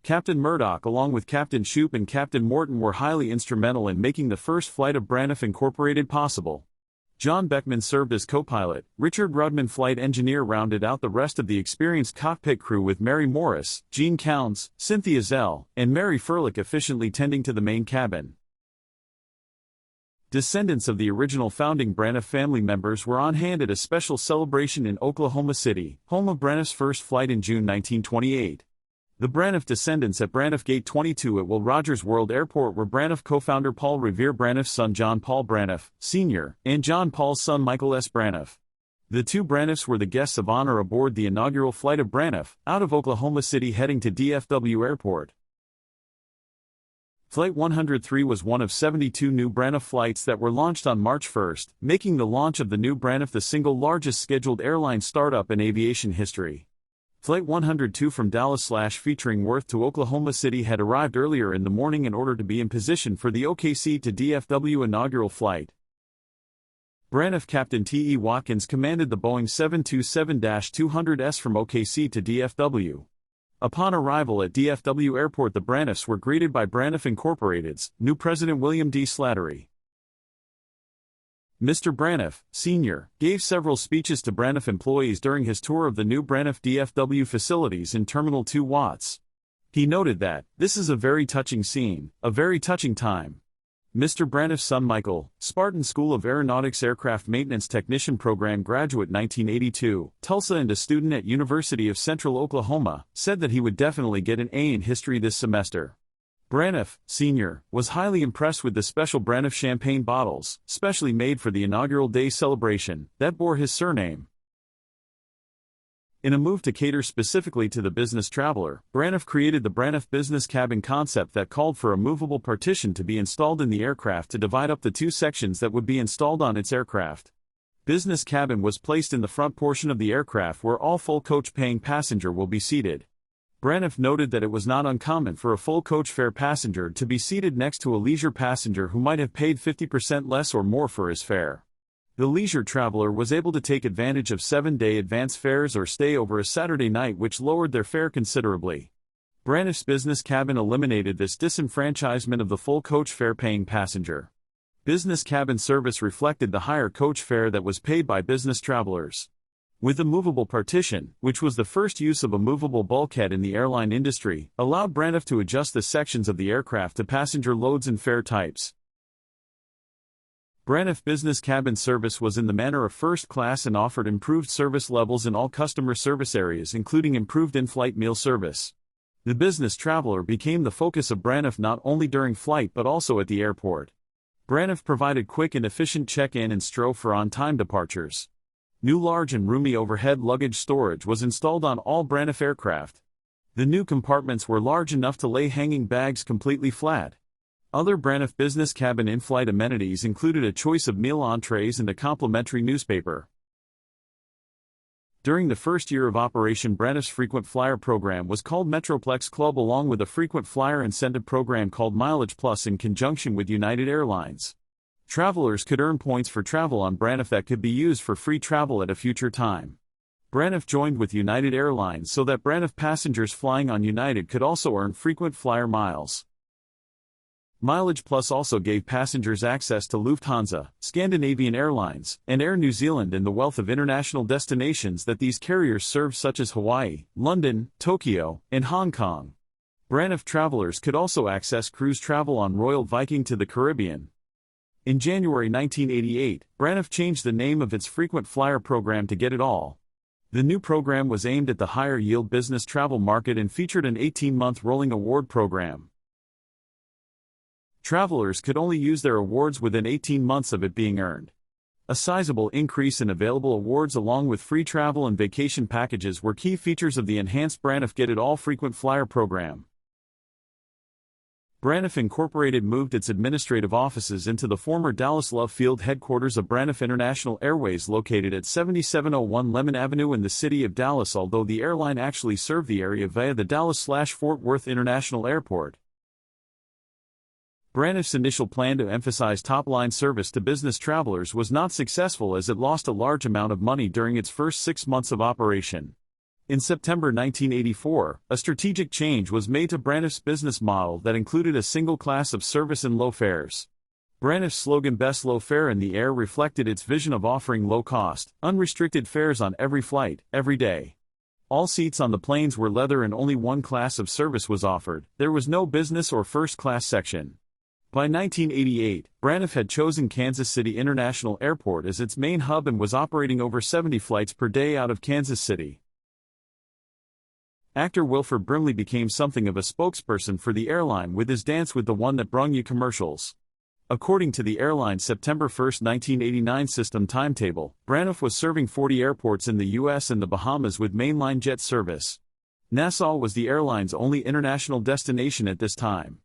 Speaker 2: Captain Murdoch along with Captain Shoup and Captain Morton were highly instrumental in making the first flight of Braniff Incorporated possible. John Beckman served as co-pilot. Richard Rudman, flight engineer, rounded out the rest of the experienced cockpit crew with Mary Morris, Gene Counds, Cynthia Zell, and Mary Furlick efficiently tending to the main cabin. Descendants of the original founding Braniff family members were on hand at a special celebration in Oklahoma City, home of Braniff's first flight in June 1928. The Braniff descendants at Braniff Gate 22 at Will Rogers World Airport were Braniff co-founder Paul Revere Braniff's son John Paul Braniff, Sr., and John Paul's son Michael S. Braniff. The two Braniffs were the guests of honor aboard the inaugural flight of Braniff, out of Oklahoma City heading to DFW Airport. Flight 103 was one of 72 new Braniff flights that were launched on March 1, making the launch of the new Braniff the single largest scheduled airline startup in aviation history. Flight 102 from Dallas/featuring Worth to Oklahoma City had arrived earlier in the morning in order to be in position for the OKC to DFW inaugural flight. Braniff Captain T. E. Watkins commanded the Boeing 727-200S from OKC to DFW. Upon arrival at DFW Airport, the Braniffs were greeted by Braniff Incorporated's new president William D. Slattery. Mr. Braniff, Sr., gave several speeches to Braniff employees during his tour of the new Braniff DFW facilities in Terminal 2 Watts. He noted that, "This is a very touching scene, a very touching time. Mr. Braniff's son Michael, Spartan School of Aeronautics Aircraft Maintenance Technician Program graduate 1982, Tulsa and a student at University of Central Oklahoma, said that he would definitely get an A in history this semester. Braniff, Sr., was highly impressed with the special Braniff champagne bottles, specially made for the inaugural day celebration, that bore his surname. In a move to cater specifically to the business traveler, Braniff created the Braniff business cabin concept that called for a movable partition to be installed in the aircraft to divide up the two sections that would be installed on its aircraft. Business cabin was placed in the front portion of the aircraft where all full coach-paying passenger will be seated. Braniff noted that it was not uncommon for a full coach fare passenger to be seated next to a leisure passenger who might have paid 50% less or more for his fare. The leisure traveler was able to take advantage of 7-day advance fares or stay over a Saturday night, which lowered their fare considerably. Braniff's business cabin eliminated this disenfranchisement of the full coach fare-paying passenger. Business cabin service reflected the higher coach fare that was paid by business travelers. With the movable partition, which was the first use of a movable bulkhead in the airline industry, allowed Braniff to adjust the sections of the aircraft to passenger loads and fare types. Braniff business cabin service was in the manner of first class and offered improved service levels in all customer service areas, including improved in-flight meal service. The business traveler became the focus of Braniff not only during flight but also at the airport. Braniff provided quick and efficient check-in and strove for on-time departures. New large and roomy overhead luggage storage was installed on all Braniff aircraft. The new compartments were large enough to lay hanging bags completely flat. Other Braniff business cabin in-flight amenities included a choice of meal entrees and a complimentary newspaper. During the first year of operation, Braniff's frequent flyer program was called Metroplex Club, along with a frequent flyer incentive program called Mileage Plus in conjunction with United Airlines. Travelers could earn points for travel on Braniff that could be used for free travel at a future time. Braniff joined with United Airlines so that Braniff passengers flying on United could also earn frequent flyer miles. Mileage Plus also gave passengers access to Lufthansa, Scandinavian Airlines, and Air New Zealand and the wealth of international destinations that these carriers serve, such as Hawaii, London, Tokyo, and Hong Kong. Braniff travelers could also access cruise travel on Royal Viking to the Caribbean. In January 1988, Braniff changed the name of its frequent flyer program to Get It All. The new program was aimed at the higher-yield business travel market and featured an 18-month rolling award program. Travelers could only use their awards within 18 months of it being earned. A sizable increase in available awards along with free travel and vacation packages were key features of the enhanced Braniff Get It All frequent flyer program. Braniff Incorporated moved its administrative offices into the former Dallas Love Field headquarters of Braniff International Airways, located at 7701 Lemon Avenue in the city of Dallas, although the airline actually served the area via the Dallas/Fort Worth International Airport. Braniff's initial plan to emphasize top-line service to business travelers was not successful, as it lost a large amount of money during its first 6 months of operation. In September 1984, a strategic change was made to Braniff's business model that included a single class of service and low fares. Braniff's slogan "Best Low Fare in the Air" reflected its vision of offering low-cost, unrestricted fares on every flight, every day. All seats on the planes were leather and only one class of service was offered. There was no business or first-class section. By 1988, Braniff had chosen Kansas City International Airport as its main hub and was operating over 70 flights per day out of Kansas City. Actor Wilford Brimley became something of a spokesperson for the airline with his "Dance with the One That Brung You" commercials. According to the airline's September 1, 1989 system timetable, Braniff was serving 40 airports in the U.S. and the Bahamas with mainline jet service. Nassau was the airline's only international destination at this time.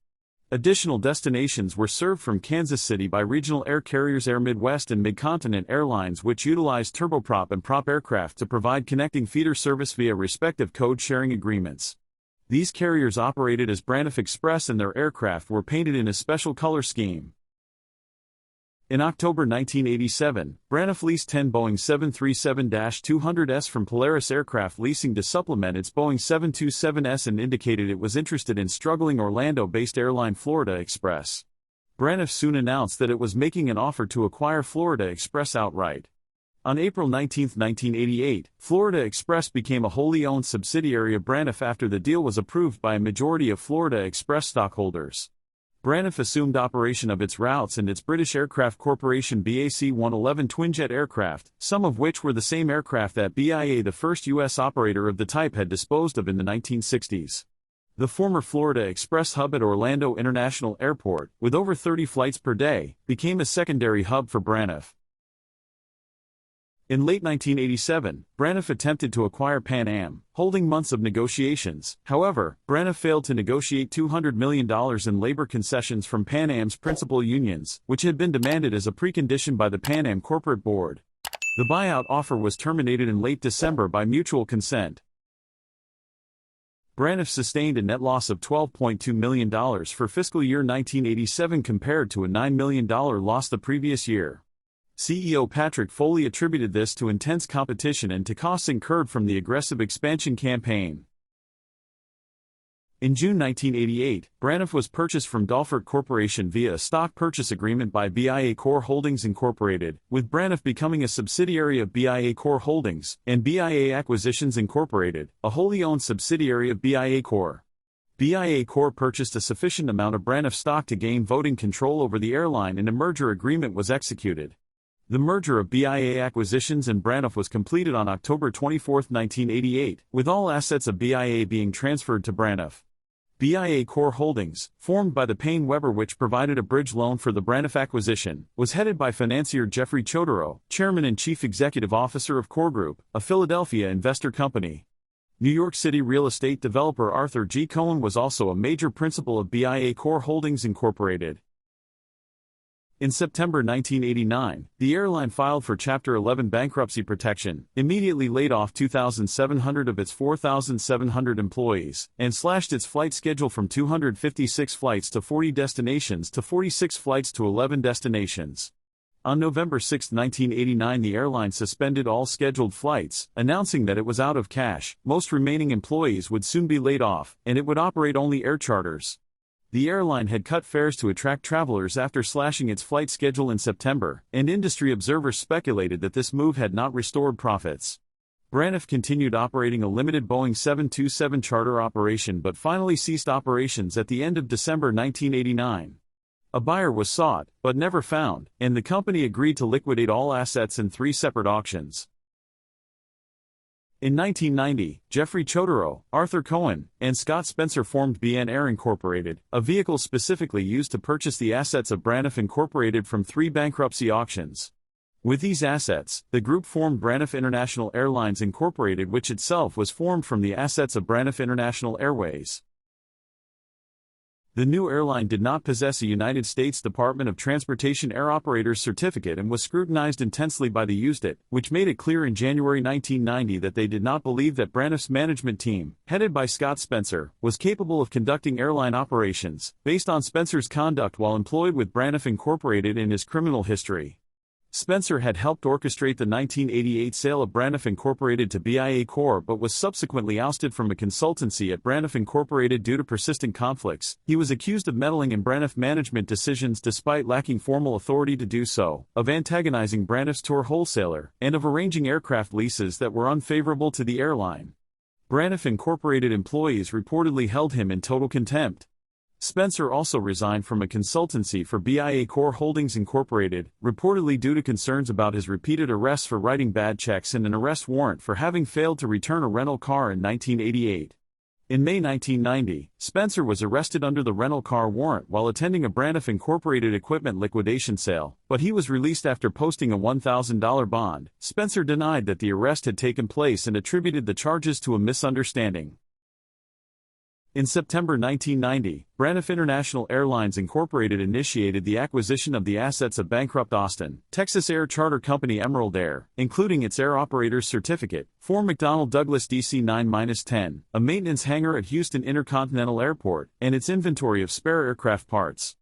Speaker 2: Additional destinations were served from Kansas City by regional air carriers Air Midwest and Midcontinent Airlines, which utilized turboprop and prop aircraft to provide connecting feeder service via respective code-sharing agreements. These carriers operated as Braniff Express and their aircraft were painted in a special color scheme. In October 1987, Braniff leased 10 Boeing 737-200s from Polaris Aircraft Leasing to supplement its Boeing 727s and indicated it was interested in struggling Orlando-based airline Florida Express. Braniff soon announced that it was making an offer to acquire Florida Express outright. On April 19, 1988, Florida Express became a wholly owned subsidiary of Braniff after the deal was approved by a majority of Florida Express stockholders. Braniff assumed operation of its routes and its British Aircraft Corporation BAC-111 twinjet aircraft, some of which were the same aircraft that BIA, the first U.S. operator of the type, had disposed of in the 1960s. The former Florida Express hub at Orlando International Airport, with over 30 flights per day, became a secondary hub for Braniff. In late 1987, Braniff attempted to acquire Pan Am, holding months of negotiations. However, Braniff failed to negotiate $200 million in labor concessions from Pan Am's principal unions, which had been demanded as a precondition by the Pan Am corporate board. The buyout offer was terminated in late December by mutual consent. Braniff sustained a net loss of $12.2 million for fiscal year 1987 compared to a $9 million loss the previous year. CEO Patrick Foley attributed this to intense competition and to costs incurred from the aggressive expansion campaign. In June 1988, Braniff was purchased from Dalfort Corporation via a stock purchase agreement by BIA Core Holdings Incorporated, with Braniff becoming a subsidiary of BIA Core Holdings, and BIA Acquisitions Incorporated, a wholly owned subsidiary of BIA Core. BIA Core purchased a sufficient amount of Braniff stock to gain voting control over the airline, and a merger agreement was executed. The merger of BIA Acquisitions and Braniff was completed on October 24, 1988, with all assets of BIA being transferred to Braniff. BIA Core Holdings, formed by the Payne Weber, which provided a bridge loan for the Braniff acquisition, was headed by financier Jeffrey Chodorow, chairman and chief executive officer of Core Group, a Philadelphia investor company. New York City real estate developer Arthur G. Cohen was also a major principal of BIA Core Holdings Incorporated. In September 1989, the airline filed for Chapter 11 bankruptcy protection, immediately laid off 2,700 of its 4,700 employees, and slashed its flight schedule from 256 flights to 40 destinations to 46 flights to 11 destinations. On November 6, 1989, the airline suspended all scheduled flights, announcing that it was out of cash, most remaining employees would soon be laid off, and it would operate only air charters. The airline had cut fares to attract travelers after slashing its flight schedule in September, and industry observers speculated that this move had not restored profits. Braniff continued operating a limited Boeing 727 charter operation but finally ceased operations at the end of December 1989. A buyer was sought, but never found, and the company agreed to liquidate all assets in 3 separate auctions. In 1990, Jeffrey Chodorow, Arthur Cohen, and Scott Spencer formed BN Air Incorporated, a vehicle specifically used to purchase the assets of Braniff Incorporated from 3 bankruptcy auctions. With these assets, the group formed Braniff International Airlines Incorporated, which itself was formed from the assets of Braniff International Airways. The new airline did not possess a United States Department of Transportation Air Operator's certificate and was scrutinized intensely by the USDOT, which made it clear in January 1990 that they did not believe that Braniff's management team, headed by Scott Spencer, was capable of conducting airline operations, based on Spencer's conduct while employed with Braniff Incorporated and his criminal history. Spencer had helped orchestrate the 1988 sale of Braniff Incorporated to BIA Core but was subsequently ousted from a consultancy at Braniff Incorporated due to persistent conflicts. He was accused of meddling in Braniff management decisions despite lacking formal authority to do so, of antagonizing Braniff's tour wholesaler, and of arranging aircraft leases that were unfavorable to the airline. Braniff Incorporated employees reportedly held him in total contempt. Spencer also resigned from a consultancy for BIA Core Holdings Incorporated, reportedly due to concerns about his repeated arrests for writing bad checks and an arrest warrant for having failed to return a rental car in 1988. In May 1990, Spencer was arrested under the rental car warrant while attending a Braniff Incorporated equipment liquidation sale, but he was released after posting a $1,000 bond. Spencer denied that the arrest had taken place and attributed the charges to a misunderstanding. In September 1990, Braniff International Airlines Incorporated initiated the acquisition of the assets of bankrupt Austin, Texas air charter company Emerald Air, including its air operator's certificate, 4 McDonnell Douglas DC-9-10, a maintenance hangar at Houston Intercontinental Airport, and its inventory of spare aircraft parts.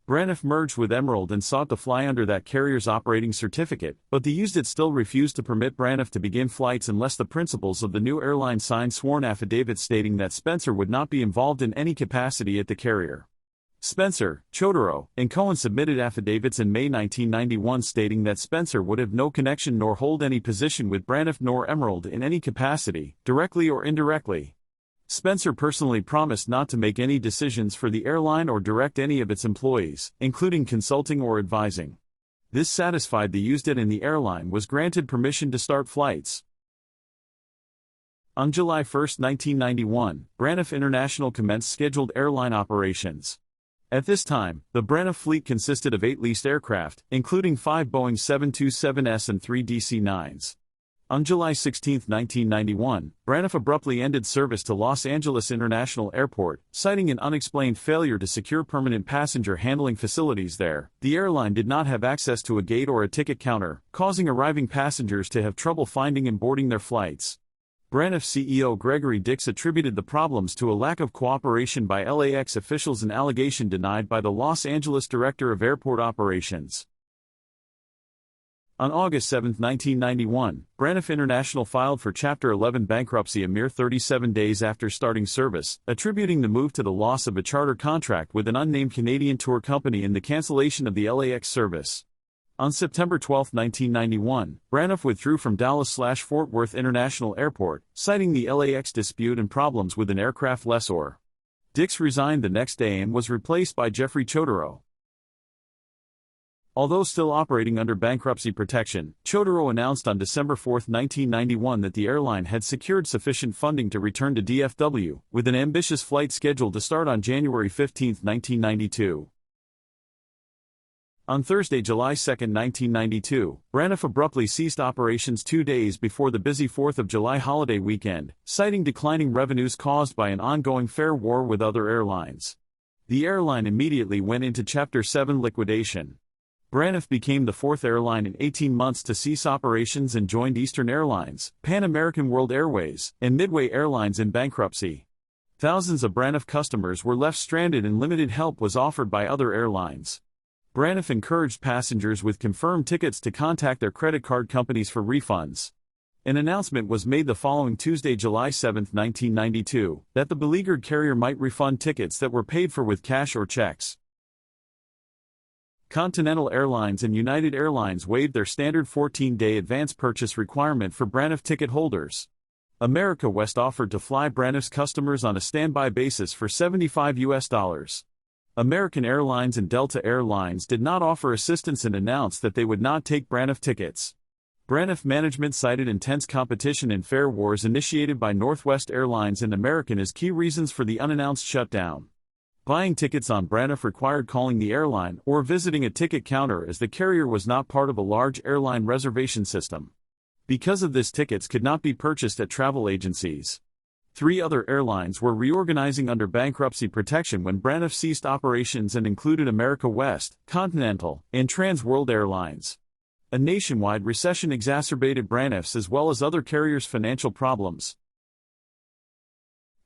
Speaker 2: Braniff merged with Emerald and sought to fly under that carrier's operating certificate, but the USDOT still refused to permit Braniff to begin flights unless the principals of the new airline signed sworn affidavits stating that Spencer would not be involved in any capacity at the carrier. Spencer, Chodorow, and Cohen submitted affidavits in May 1991 stating that Spencer would have no connection nor hold any position with Braniff nor Emerald in any capacity, directly or indirectly. Spencer personally promised not to make any decisions for the airline or direct any of its employees, including consulting or advising. This satisfied the USDIT, and the airline was granted permission to start flights. On July 1, 1991, Braniff International commenced scheduled airline operations. At this time, the Braniff fleet consisted of 8 leased aircraft, including 5 Boeing 727s and 3 DC-9s. On July 16, 1991, Braniff abruptly ended service to Los Angeles International Airport, citing an unexplained failure to secure permanent passenger handling facilities there. The airline did not have access to a gate or a ticket counter, causing arriving passengers to have trouble finding and boarding their flights. Braniff CEO Gregory Dix attributed the problems to a lack of cooperation by LAX officials, an allegation denied by the Los Angeles Director of Airport Operations. On August 7, 1991, Braniff International filed for Chapter 11 bankruptcy a mere 37 days after starting service, attributing the move to the loss of a charter contract with an unnamed Canadian tour company and the cancellation of the LAX service. On September 12, 1991, Braniff withdrew from Dallas/Fort Worth International Airport, citing the LAX dispute and problems with an aircraft lessor. Dix resigned the next day and was replaced by Jeffrey Chodorow. Although still operating under bankruptcy protection, Chodorow announced on December 4, 1991 that the airline had secured sufficient funding to return to DFW, with an ambitious flight scheduled to start on January 15, 1992. On Thursday, July 2, 1992, Braniff abruptly ceased operations 2 days before the busy 4th of July holiday weekend, citing declining revenues caused by an ongoing fare war with other airlines. The airline immediately went into Chapter 7 liquidation. Braniff became the 4th airline in 18 months to cease operations and joined Eastern Airlines, Pan American World Airways, and Midway Airlines in bankruptcy. Thousands of Braniff customers were left stranded and limited help was offered by other airlines. Braniff encouraged passengers with confirmed tickets to contact their credit card companies for refunds. An announcement was made the following Tuesday, July 7, 1992, that the beleaguered carrier might refund tickets that were paid for with cash or checks. Continental Airlines and United Airlines waived their standard 14-day advance purchase requirement for Braniff ticket holders. America West offered to fly Braniff's customers on a standby basis for $75. American Airlines and Delta Airlines did not offer assistance and announced that they would not take Braniff tickets. Braniff management cited intense competition and fare wars initiated by Northwest Airlines and American as key reasons for the unannounced shutdown. Buying tickets on Braniff required calling the airline or visiting a ticket counter, as the carrier was not part of a large airline reservation system. Because of this, tickets could not be purchased at travel agencies. 3 other airlines were reorganizing under bankruptcy protection when Braniff ceased operations and included America West, Continental, and Trans World Airlines. A nationwide recession exacerbated Braniff's as well as other carriers' financial problems.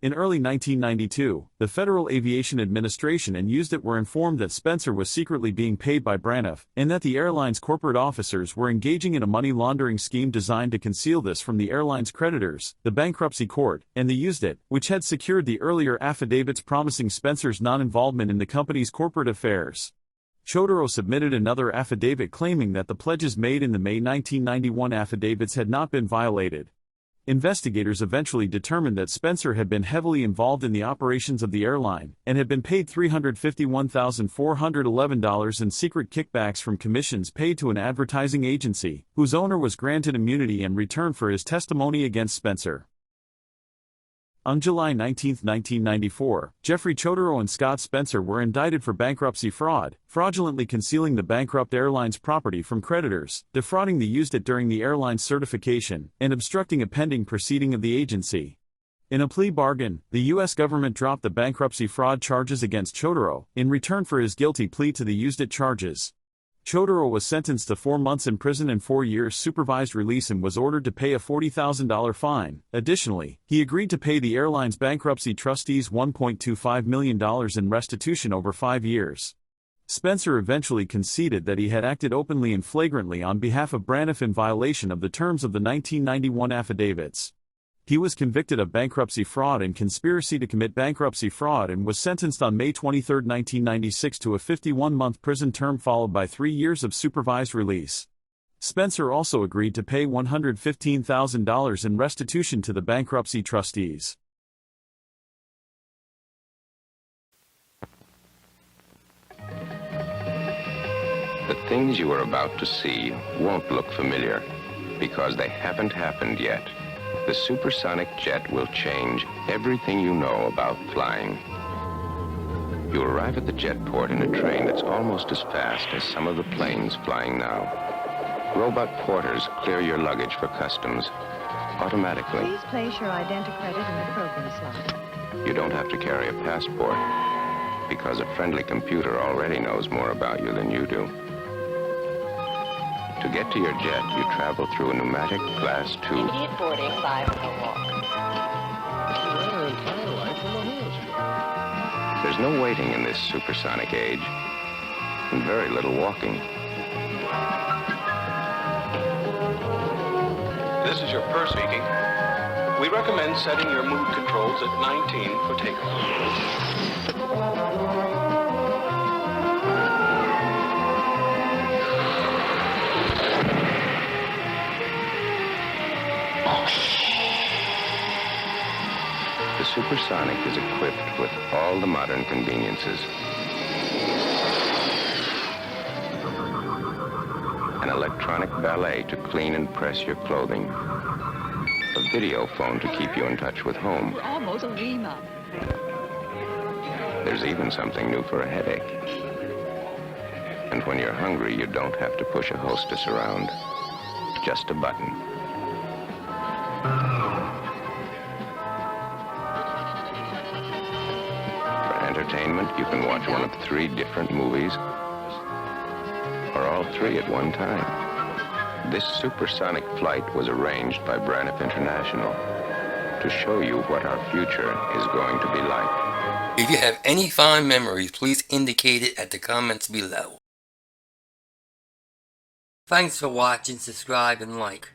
Speaker 2: In early 1992, the Federal Aviation Administration and USDIT were informed that Spencer was secretly being paid by Braniff, and that the airline's corporate officers were engaging in a money laundering scheme designed to conceal this from the airline's creditors, the bankruptcy court, and the USDIT, which had secured the earlier affidavits promising Spencer's non-involvement in the company's corporate affairs. Chodorow submitted another affidavit claiming that the pledges made in the May 1991 affidavits had not been violated. Investigators eventually determined that Spencer had been heavily involved in the operations of the airline, and had been paid $351,411 in secret kickbacks from commissions paid to an advertising agency, whose owner was granted immunity in return for his testimony against Spencer. On July 19, 1994, Jeffrey Chodorow and Scott Spencer were indicted for bankruptcy fraud, fraudulently concealing the bankrupt airline's property from creditors, defrauding the USDIT during the airline's certification, and obstructing a pending proceeding of the agency. In a plea bargain, the U.S. government dropped the bankruptcy fraud charges against Chodorow, in return for his guilty plea to the USDIT charges. Chodorow was sentenced to 4 months in prison and 4 years supervised release and was ordered to pay a $40,000 fine. Additionally, he agreed to pay the airline's bankruptcy trustees $1.25 million in restitution over 5 years. Spencer eventually conceded that he had acted openly and flagrantly on behalf of Braniff in violation of the terms of the 1991 affidavits. He was convicted of bankruptcy fraud and conspiracy to commit bankruptcy fraud and was sentenced on May 23, 1996 to a 51-month prison term followed by 3 years of supervised release. Spencer also agreed to pay $115,000 in restitution to the bankruptcy trustees.
Speaker 3: The things you are about to see won't look familiar because they haven't happened yet. The supersonic jet will change everything you know about flying. You arrive at the jet port in a train that's almost as fast as some of the planes flying now. Robot porters clear your luggage for customs automatically.
Speaker 4: Please place your identicredit in the program slot.
Speaker 3: You don't have to carry a passport because a friendly computer already knows more about you than you do. To get to your jet, you travel through a pneumatic glass tube.
Speaker 4: Immediate boarding by walk.
Speaker 3: There's no waiting in this supersonic age, and very little walking.
Speaker 5: This is your purse speaking. We recommend setting your mood controls at 19 for takeoff.
Speaker 3: The supersonic is equipped with all the modern conveniences. An electronic valet to clean and press your clothing. A video phone to keep you in touch with home.
Speaker 4: We're almost a Lima.
Speaker 3: There's even something new for a headache. And when you're hungry, you don't have to push a hostess around. Just a button. Entertainment, you can watch one of 3 different movies, or all 3 at one time. This supersonic flight was arranged by Braniff International to show you what our future is going to be like.
Speaker 1: If you have any fond memories, please indicate it at the comments below. Thanks for watching, subscribe, and like.